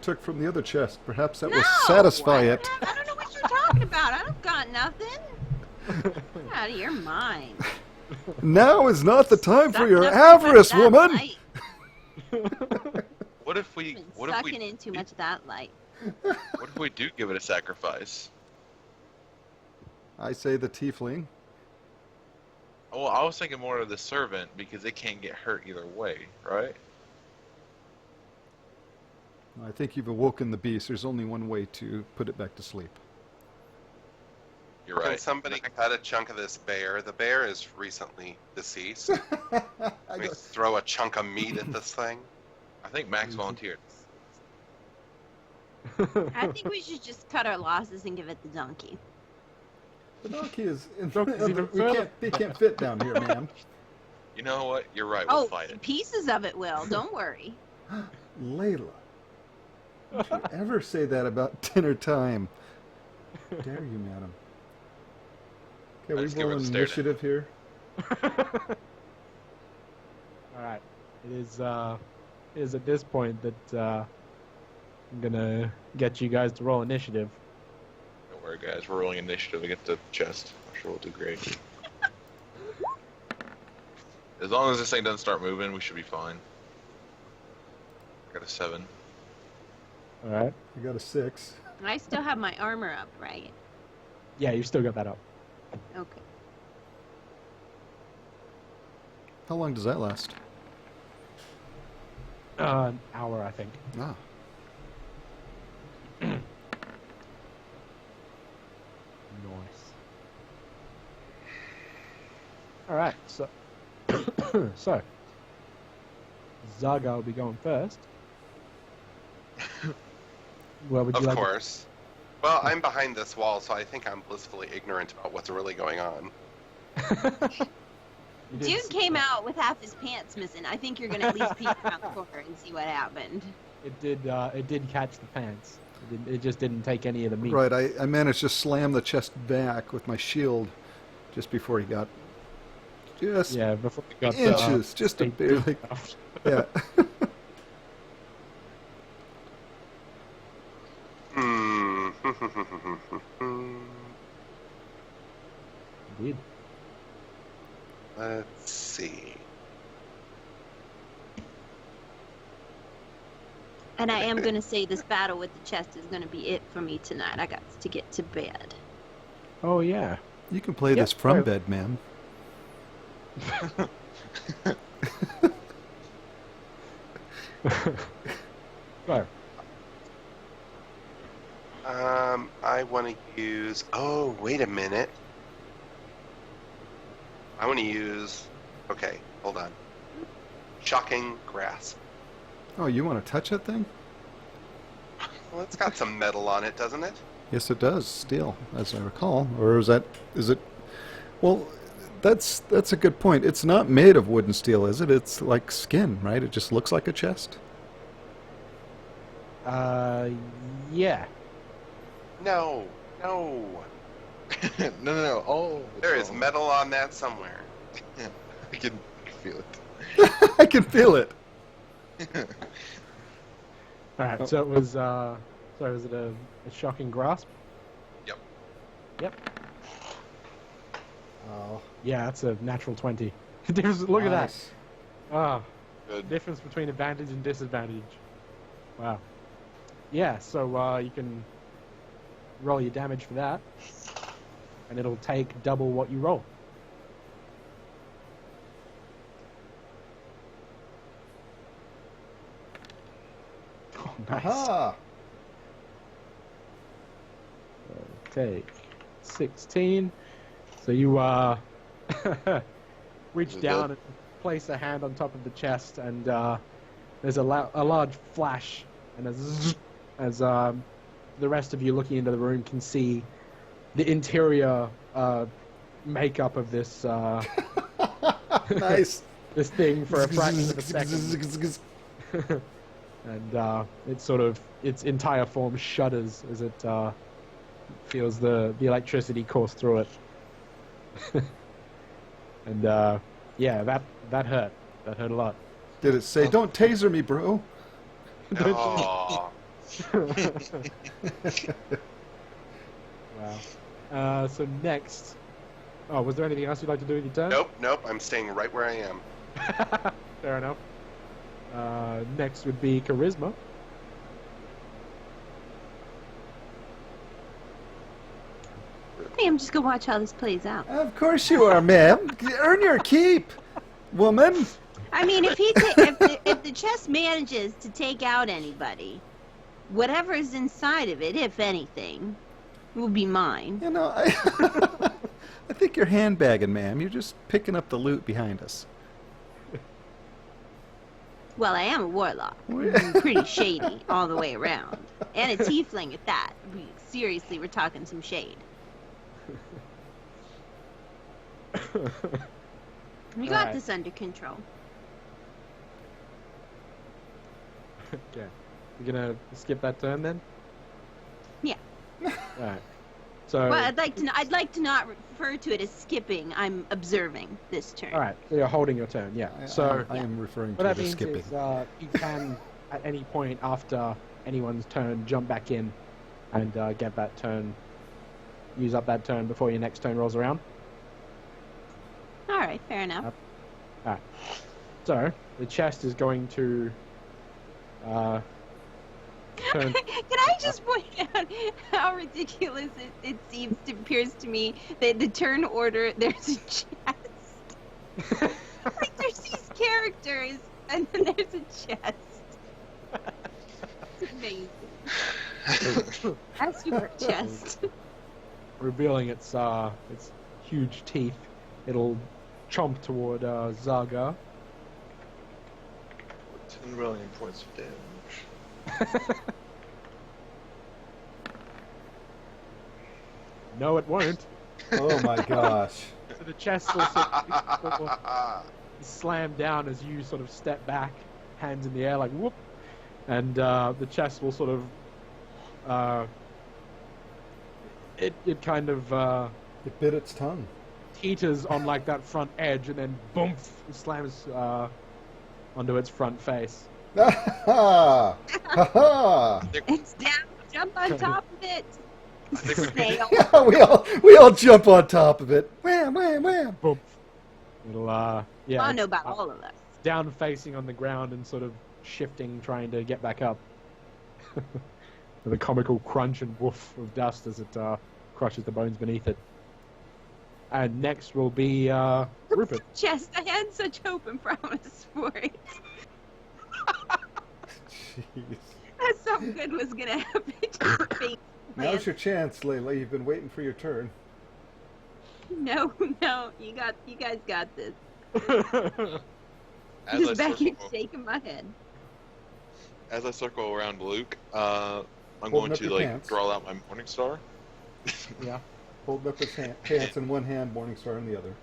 took from the other chest. Perhaps that will satisfy I it. don't know what you're talking about. I don't got nothing. Out of your mind. Now is not the time for Sucked your up too much avarice, of that woman. light. What if we? Been What if sucking we? in too much of that light. What if we do give it a sacrifice? I say the tiefling. Well, I was thinking more of the servant because it can't get hurt either way, right? I think you've awoken the beast. There's only one way to put it back to sleep. You're Can right. somebody cut a chunk of this bear? The bear is recently deceased. I Can we go, throw a chunk of meat at this thing? I think Max volunteered. I think we should just cut our losses and give it the donkey. the donkey is in Donkey's even we further. can't, they can't fit down here, ma'am. You know what? You're right. We'll Oh, fight it. pieces of it will. Don't worry. Layla. Don't you ever say that about dinner time. Dare you, madam. Okay, I we just give her roll the stare initiative here. All right. It is at this point that I'm gonna get you guys to roll initiative. Don't worry, guys. We're rolling initiative against the chest. I'm sure we'll do great. As long as this thing doesn't start moving, we should be fine. I got a 7. All right. I got a 6. I still have my armor up, right? Yeah, you still got that up. Okay. How long does that last? An hour, I think. Ah. Nice. All right. So, so Zaga will be going first. Where would you Of like? course. Well, I'm behind this wall, so I think I'm blissfully ignorant about what's really going on. You did Dude s- came out with half his pants missing. I think you're gonna at least peek around the corner and see what happened. It did. It did catch the pants. It just didn't take any of the meat. Right, I managed to slam the chest back with my shield just before he got just Yeah. Before it got inches, just a ate bit. Like, enough. yeah. Hmm. Indeed. Let's see. And I am gonna say this battle with the chest is gonna be it for me tonight. I got to get to bed. Oh yeah. You can play Yep, this from right. bed, ma'am. Go. I want to use. Oh, wait a minute. I want to use. Okay, hold on. Shocking grasp. Oh, you want to touch that thing? Well, it's got some metal on it, doesn't it? Yes, it does. Steel, as I recall. Or is it? Well, that's a good point. It's not made of wood and steel, is it? It's like skin, right? It just looks like a chest. Yeah. No, no. No. Oh, There is metal on that somewhere. I can feel it. I can feel it. All right. Oh. So it was. So was it a shocking grasp? Yep. Yep. Oh, Yeah, that's a natural 20. Look at that. nice. Ah, Good. difference between advantage and disadvantage. Wow. Yeah, so you can roll your damage for that, and it'll take double what you roll. Oh, nice. Aha! Take 16. So you reach Is it down dead? and place a hand on top of the chest, and there's a large flash, and as the rest of you looking into the room can see the interior makeup of this Nice. this thing for a fraction of a second, and its entire form shudders as it feels the electricity course through it. And yeah, that hurt. That hurt a lot. Did it say, "Don't taser me, bro"? Oh, Wow. So next Oh, was there anything else you'd like to do with your turn? Nope. I'm staying right where I am. Fair enough. Next would be Charisma. Hey, I'm just gonna watch how this plays out. Of course you are, ma'am. Earn your keep, woman. I mean, if if the chest manages to take out anybody, whatever is inside of it, if anything, will be mine. You know, I think you're handbagging, ma'am. You're just picking up the loot behind us. Well, I am a warlock. I'm pretty shady all the way around, and a tiefling at that. Seriously, we're talking some shade. We got Alright. this under control. Okay. You're gonna skip that turn then? Yeah. Alright. So. Well, I'd like to not refer to it as skipping. I'm observing this turn. Alright, so you're holding your turn, yeah. So. I am referring What to that the means skipping. is you can, at any point after anyone's turn, jump back in and get that turn, use up that turn before your next turn rolls around. All right, fair enough. Alright. So, the chest is going to turn... Can I just point out how ridiculous it appears to me that the turn order, there's a chest. Like, there's these characters, and then there's a chest. It's amazing. Ask you for a chest. revealing its huge teeth. It'll chomp toward Zaga. 10 million points of damage. No, it won't. Oh my gosh. So the chest will sort of slam down as you sort of step back, hands in the air like whoop, and the chest will sort of it kind of It bit its tongue. teeters on like that front edge and then boom, slams onto its front face. Ha ha! Ha ha! It's down. Jump on top of it. Snail. Yeah, we all jump on top of it. Wham, wham, wham. Boom. It'll yeah. I don't know it's, about all of us. down facing on the ground and sort of shifting, trying to get back up. With a comical crunch and woof of dust as it crushes the bones beneath it. And next will be Rupert. Chest, I had such hope and promise for it. Jeez. That something good was gonna happen to your face. Now's your chance, Layla. You've been waiting for your turn. No, you guys got this. As Just I back here circle, shaking my head. as I circle around Luke, I'm Holding going up to your like pants. draw out my Morning Star. Yeah. Holding up his pants in one hand, Morningstar in the other.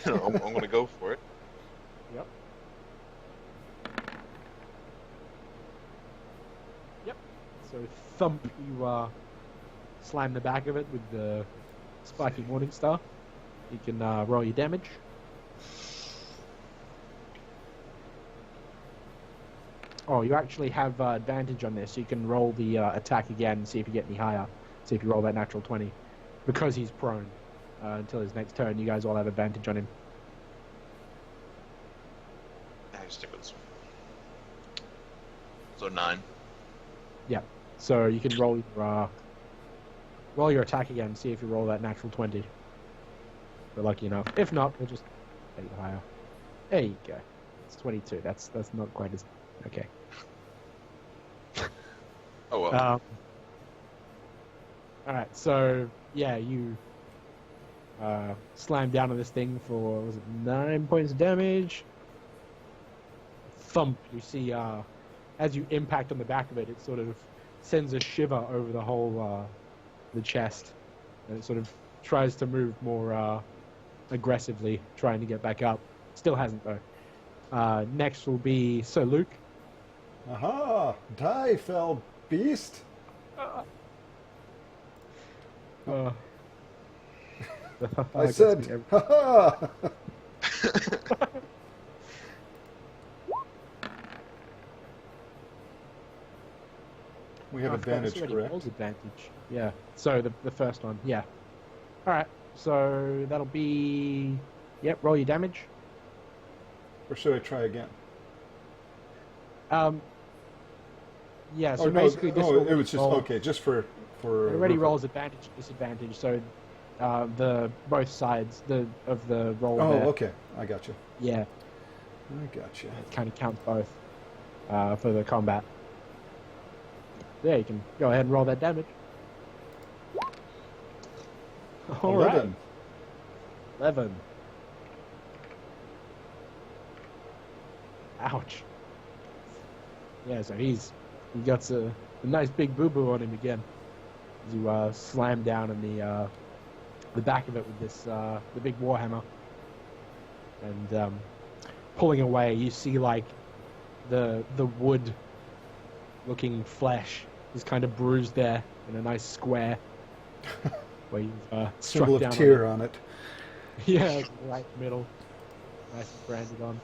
I'm going to go for it. Yep. Yep. So thump, you slam the back of it with the spiky morning star. You can roll your damage. Oh, you actually have advantage on this. You can roll the attack again and see if you get any higher. See if you roll that natural 20. Because he's prone until his next turn, you guys all have advantage on him. I stick with this one. So 9. Yeah. So you can roll your attack again, see if you roll that natural 20. We're lucky enough. If not, we'll just get it higher. There you go. It's 22. That's not quite as okay. Oh well. All right. So yeah, you slam down on this thing for was it 9 points of damage? Thump. You see, as you impact on the back of it, it sort of sends a shiver over the whole the chest, and it sort of tries to move more aggressively, trying to get back up. Still hasn't though. Next will be Sir Luke. Aha! Die, fell beast! I said, ha ha! We have I forgot advantage, it's already correct? rolled advantage. Yeah. So the first one, yeah. Alright, so that'll be... Yep, roll your damage. Or should I try again? Yeah, so Oh no! basically this will it was just roll- okay. Just for It already rolls advantage, disadvantage, so the both sides of the roll Oh, there. okay. I got you. Yeah, I got you. it kind of counts both for the combat. Yeah, you can go ahead and roll that damage. All right. 11. 11. Ouch. Yeah, so he got a nice big boo-boo on him again. As you slam down in the back of it with this the big warhammer. And pulling away, you see like the wood looking flesh is kind of bruised there in a nice square where you've struck Symbol down of tear on on it. it. Yeah, right middle. Nice and branded on.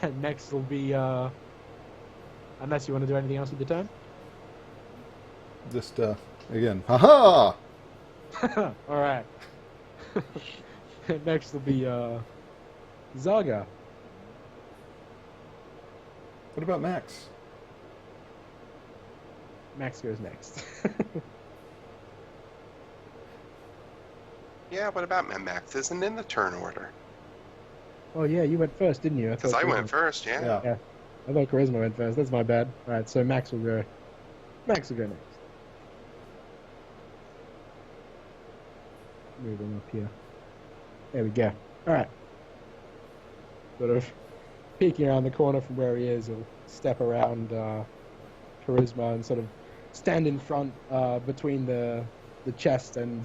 And next will be unless you want to do anything else with your turn. Just again. Ha ha! Alright. Next will be Zaga. What about Max? Max goes next. Yeah, what about Max? Isn't in the turn order. Oh yeah, you went first, didn't you? Because I went first, yeah. Yeah. I thought Charisma went first. That's my bad. Alright, so Max will go next. Moving up here. There we go. Alright. Sort of peeking around the corner from where he is, he'll step around Charisma and sort of stand in front between the chest and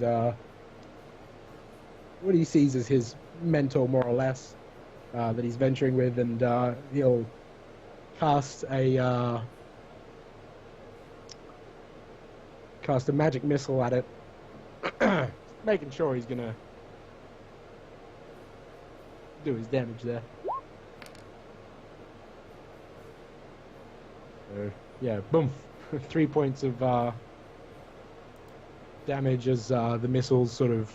what he sees as his mentor, more or less, that he's venturing with, and he'll cast a magic missile at it, making sure he's gonna do his damage there. So, yeah, boom. 3 points of damage as the missile sort of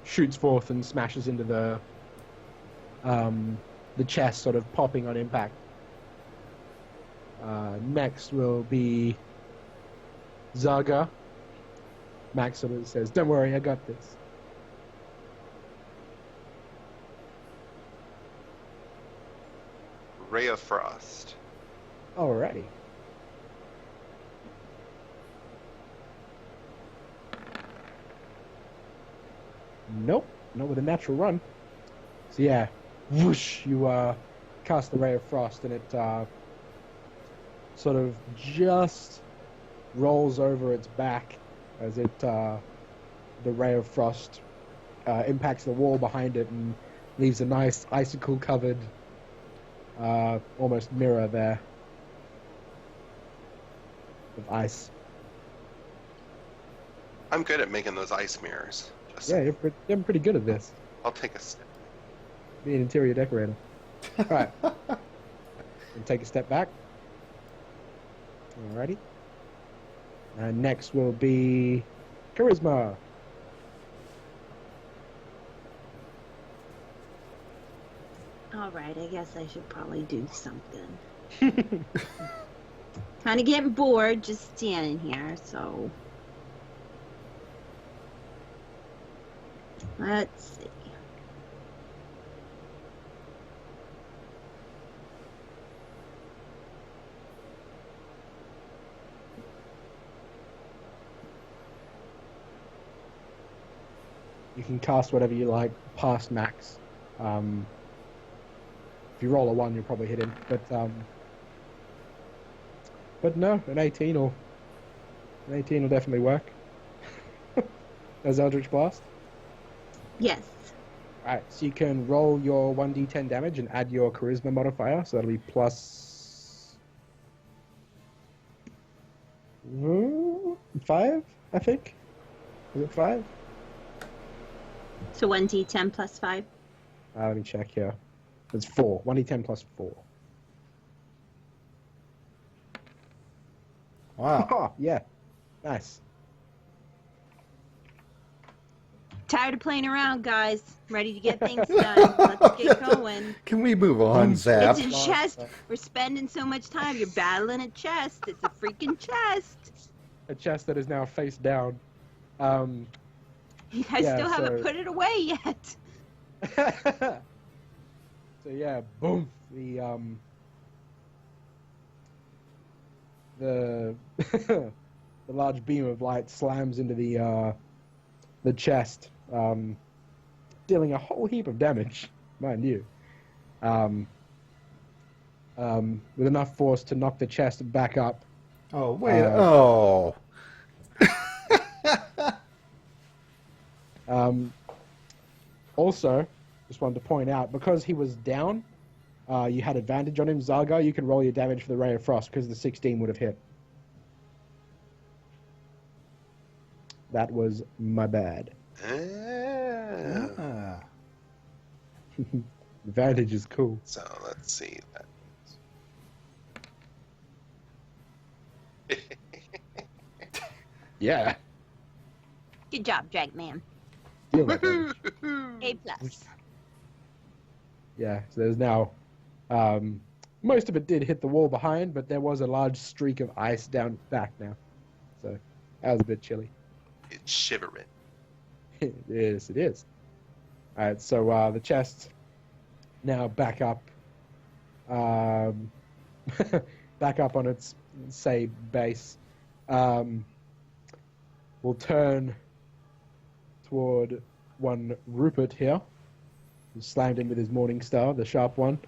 shoots forth and smashes into the chest, sort of popping on impact. Next will be Zaga. Max sort of says, "Don't worry, I got this." Ray of Frost. Alrighty. Nope, not with a natural run. So yeah, whoosh, you cast the Ray of Frost, and it sort of just rolls over its back as it the Ray of Frost impacts the wall behind it and leaves a nice icicle-covered almost mirror there of ice. I'm good at making those ice mirrors. Yeah, you're pretty good at this. I'll take a step. Be an interior decorator. Alright. And take a step back. Alrighty. And next will be Charisma. All right, I guess I should probably do something. Kind of getting bored just standing here, so let's see. You can cast whatever you like past max. If you roll a 1, you'll probably hit him. But no, an 18 will definitely work. As Eldritch Blast. Yes. Alright, so you can roll your 1d10 damage and add your charisma modifier, so that'll be plus 5, I think. Is it 5? So 1d10 plus 5. Let me check here. It's 4. 1d10 plus 4. Wow. Oh, yeah. Nice. Tired of playing around, guys. Ready to get things done. Let's get going. Can we move on, Zap? It's a chest. We're spending so much time. You're battling a chest. It's a freaking chest. A chest that is now face down. You guys still haven't put it away yet. So yeah, boom. The the large beam of light slams into the chest, dealing a whole heap of damage, mind you. With enough force to knock the chest back up. Oh wait! Oh. Also, just wanted to point out, because he was down, you had advantage on him, Zargar. You can roll your damage for the Ray of Frost, because the 16 would have hit. That was my bad. Ah. Advantage is cool. So let's see that. Yeah. Good job, Drag Man. Feel that damage. A plus. Yeah, so there's now... most of it did hit the wall behind, but there was a large streak of ice down back now. So that was a bit chilly. It's shivering. Yes, it is. Alright, so the chest now back up. Back up on its, say, base. We'll turn toward one Rupert here, who slammed him with his Morning Star, the sharp one,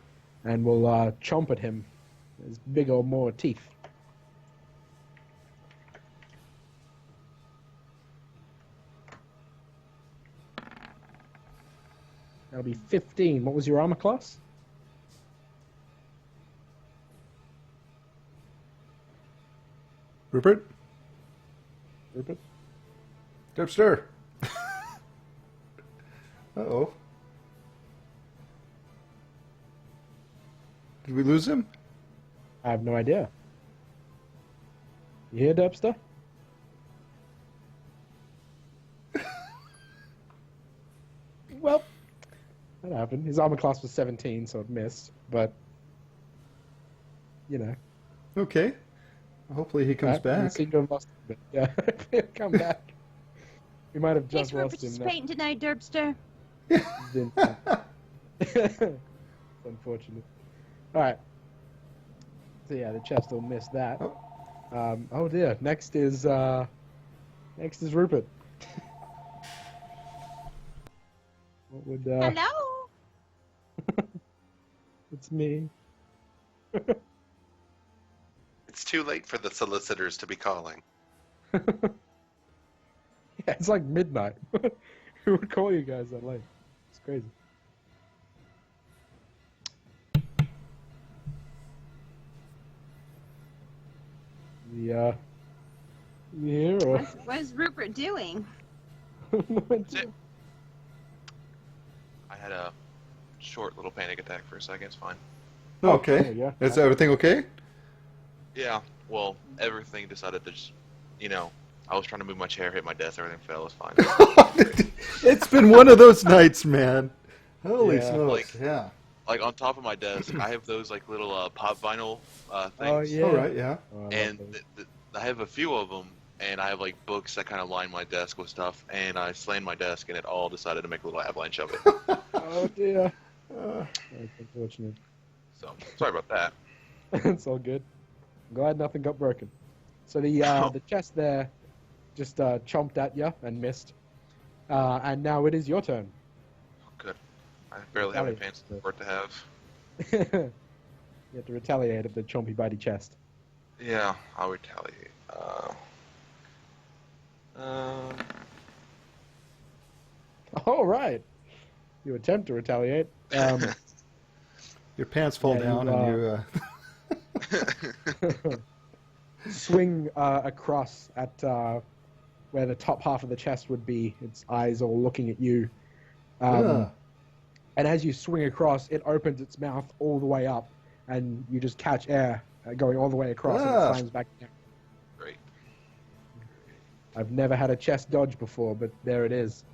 and we'll chomp at him. His big old more teeth. That'll be 15. What was your armor class? Rupert? Rupert? Dipster. Uh-oh. Did we lose him? I have no idea. You hear, Dubster? Well, that happened. His armor class was 17, so it missed. But, you know. Okay. Hopefully he comes You back. seem to have lost him, but yeah, he'll come back. We might have Thanks just for lost him now. participating tonight, Derbster. It's unfortunate. Alright. So yeah, the chest will miss that. Oh dear. Next is Rupert. What would Hello. It's me. It's too late for the solicitors to be calling. Yeah, it's like midnight. Who would call you guys that late? It's crazy. Yeah. Yeah. What's Rupert doing? That's it. I had a short little panic attack for a second. It's fine. Okay. Yeah. Is everything okay? Yeah. Well, everything decided to just, I was trying to move my chair, hit my desk, everything fell. It's fine. It's been one of those nights, man. Holy Yeah. smokes. Yeah. Like on top of my desk, I have those like little pop vinyl things. Oh yeah. All right, yeah. Oh, I love And those. I have a few of them, and I have like books that kind of line my desk with stuff, and I slammed my desk, and it all decided to make a little avalanche of it. Oh dear. That's unfortunate. So sorry about that. It's all good. I'm glad nothing got broken. So the chest there just chomped at you and missed. And now it is your turn. Good. I barely have any pants for it to have. You have to retaliate at the chompy bitey chest. Yeah, I'll retaliate. All right. You attempt to retaliate. Your pants fall Yeah, down you, and you... Swing across at where the top half of the chest would be, its eyes all looking at you. And as you swing across, it opens its mouth all the way up, and you just catch air going all the way across, and it slams back down. Great. I've never had a chest dodge before, but there it is.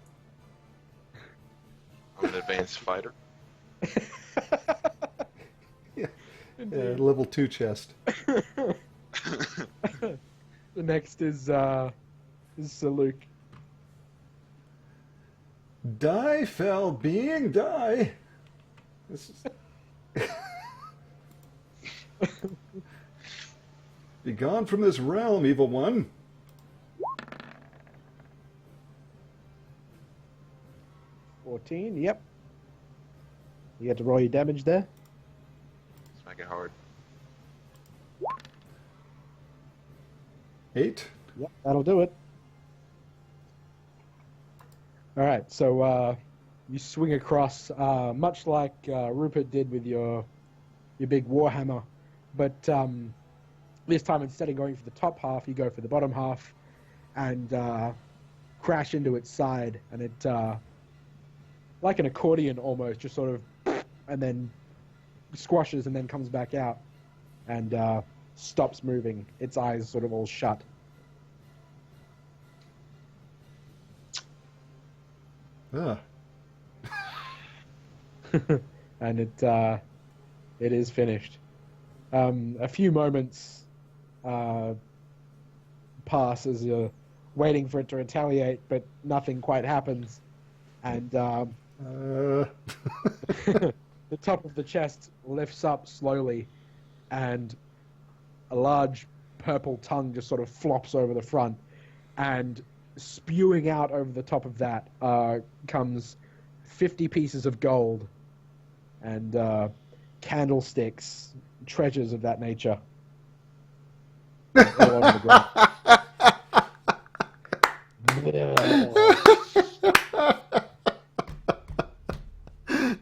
advanced fighter. Yeah, level 2 chest. The next is Sir Luke. Die fell being die. This is... Be gone from this realm, evil one. Yep. You get to roll your damage there. Smack it hard. 8. Yep, that'll do it. All right, so you swing across, much like Rupert did with your big warhammer, but this time instead of going for the top half, you go for the bottom half, and crash into its side, and it, like an accordion almost, just sort of, and then squashes and then comes back out, and stops moving. Its eyes sort of all shut. Ugh. And it is finished. A few moments pass as you're waiting for it to retaliate, but nothing quite happens. And the top of the chest lifts up slowly, and a large purple tongue just sort of flops over the front, and spewing out over the top of that comes 50 pieces of gold and candlesticks, treasures of that nature. All over the ground.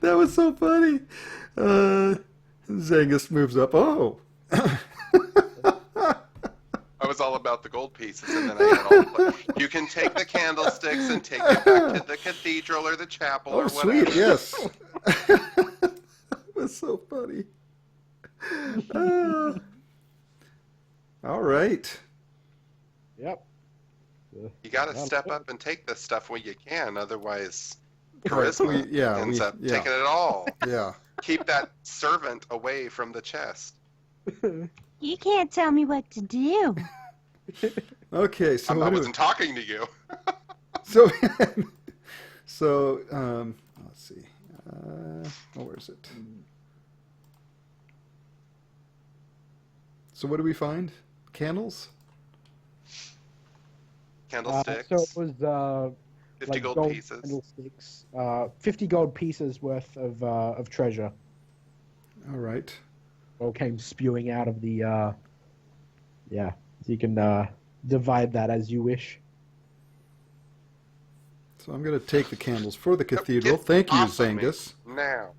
That was so funny. Zangus moves up. Oh. I was all about the gold pieces, and then I had all the... You can take the candlesticks and take it back to the cathedral or the chapel or whatever. Sweet, yes. That was so funny. All right. Yep. You got to step up and take this stuff when you can, otherwise We charisma ends up yeah. taking it all. Yeah. Keep that servant away from the chest. You can't tell me what to do. Okay, so I wasn't talking to you. so let's see. Where is it? So what do we find? Candles? Candlesticks. So it was 50 like gold pieces. candlesticks, 50 gold pieces worth of treasure. All right. All came spewing out of the so you can divide that as you wish. So I'm going to take the candles for the cathedral. Get Thank you, off of me Zangus. Now.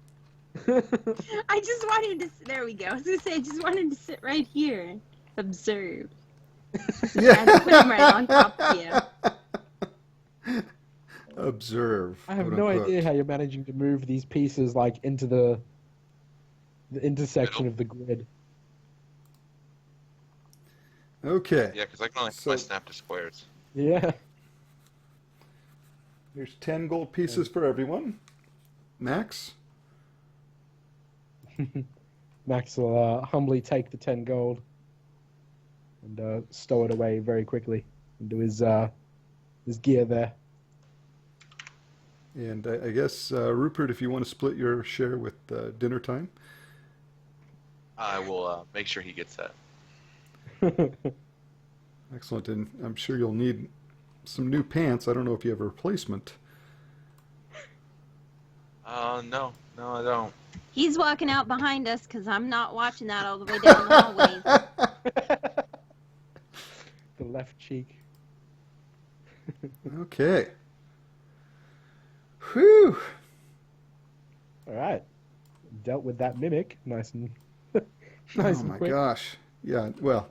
I just wanted to. There we go. I was gonna say I just wanted to sit right here and observe. I had to put him right on top of you. Observe. I have quote no unquote. idea how you're managing to move these pieces like into the intersection of the grid. Okay. Yeah, because I can only So- snap to squares. Yeah. Here's 10 gold pieces for everyone. Max? Max will humbly take the 10 gold and stow it away very quickly into his gear there. And I guess, Rupert, if you want to split your share with dinner time. I will make sure he gets that. Excellent. And I'm sure you'll need some new pants. I don't know if you have a replacement. No, I don't. He's walking out behind us because I'm not watching that all the way down the hallway. The left cheek. Okay. Whew. All right. Dealt with that mimic nice and nice Oh and my quick. gosh. Yeah, well.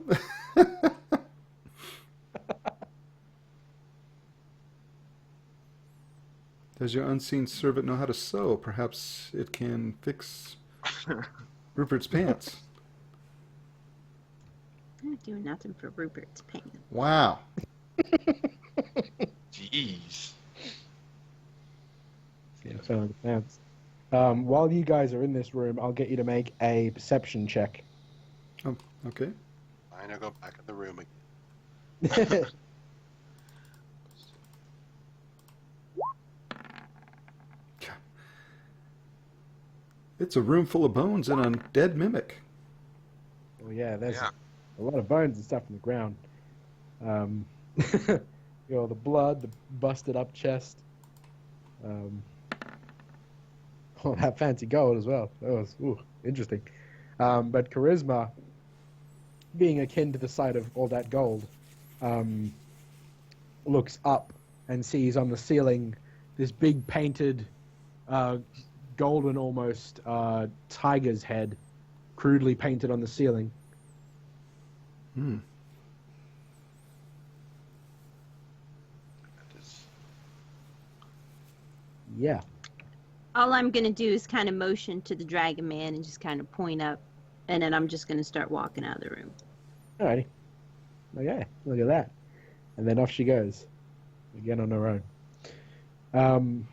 Does your unseen servant know how to sew? Perhaps it can fix Rupert's pants. I'm not doing nothing for Rupert's pants. Wow. Jeez. Yeah, sound like it sounds. While you guys are in this room, I'll get you to make a perception check. Oh, okay. Fine, I'll go back in the room again. It's a room full of bones and a dead mimic. Well, yeah, there's Yeah. a lot of bones and stuff in the ground. You know, the blood, the busted up chest. Oh, that fancy gold as well. That was interesting. But charisma, being akin to the sight of all that gold, looks up and sees on the ceiling this big painted, golden almost tiger's head, crudely painted on the ceiling. Hmm. That is- Yeah. All I'm gonna do is kind of motion to the dragon man and just kind of point up, and then I'm just gonna start walking out of the room. Alrighty. Okay, look at that. And then off she goes. Again on her own.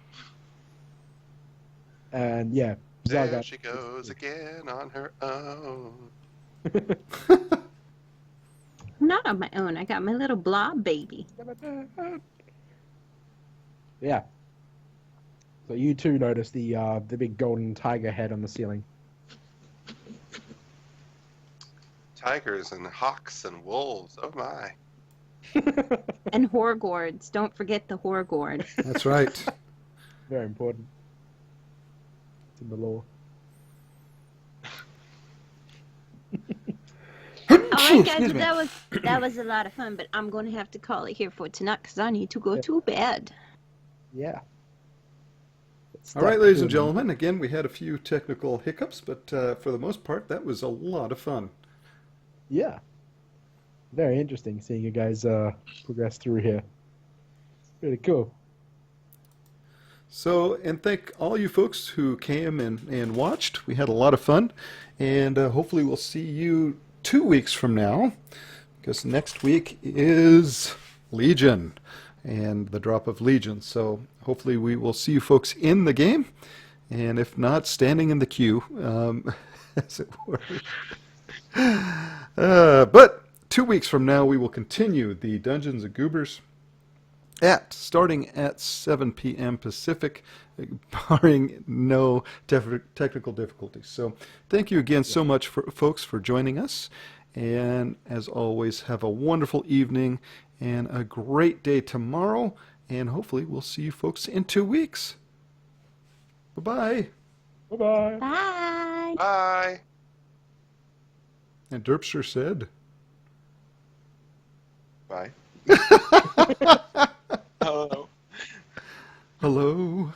And yeah, There Zarga. she goes again on her own. I'm not on my own. I got my little blob baby. Yeah. So you too notice the big golden tiger head on the ceiling. Tigers and hawks and wolves. Oh my. And Horgords. Don't forget the Horgord. That's right. Very important. It's in the lore. All right, guys. Excuse Well, me. that was a lot of fun, but I'm going to have to call it here for tonight because I need to go to bed. Yeah. All right, ladies and gentlemen, again, we had a few technical hiccups, but for the most part, that was a lot of fun. Yeah. Very interesting seeing you guys progress through here. Really cool. So, and thank all you folks who came and watched. We had a lot of fun, and hopefully we'll see you 2 weeks from now, because next week is Legion and the drop of Legion. So hopefully we will see you folks in the game, and if not, standing in the queue, as it were. But 2 weeks from now, we will continue the Dungeons and Goobers starting at 7 p.m. Pacific, barring no technical difficulties. So thank you again so much, folks, for joining us. And as always, have a wonderful evening and a great day tomorrow. And hopefully we'll see you folks in 2 weeks. Bye-bye. Bye-bye. Bye. Bye. And Derpster said... Bye. Hello. Hello.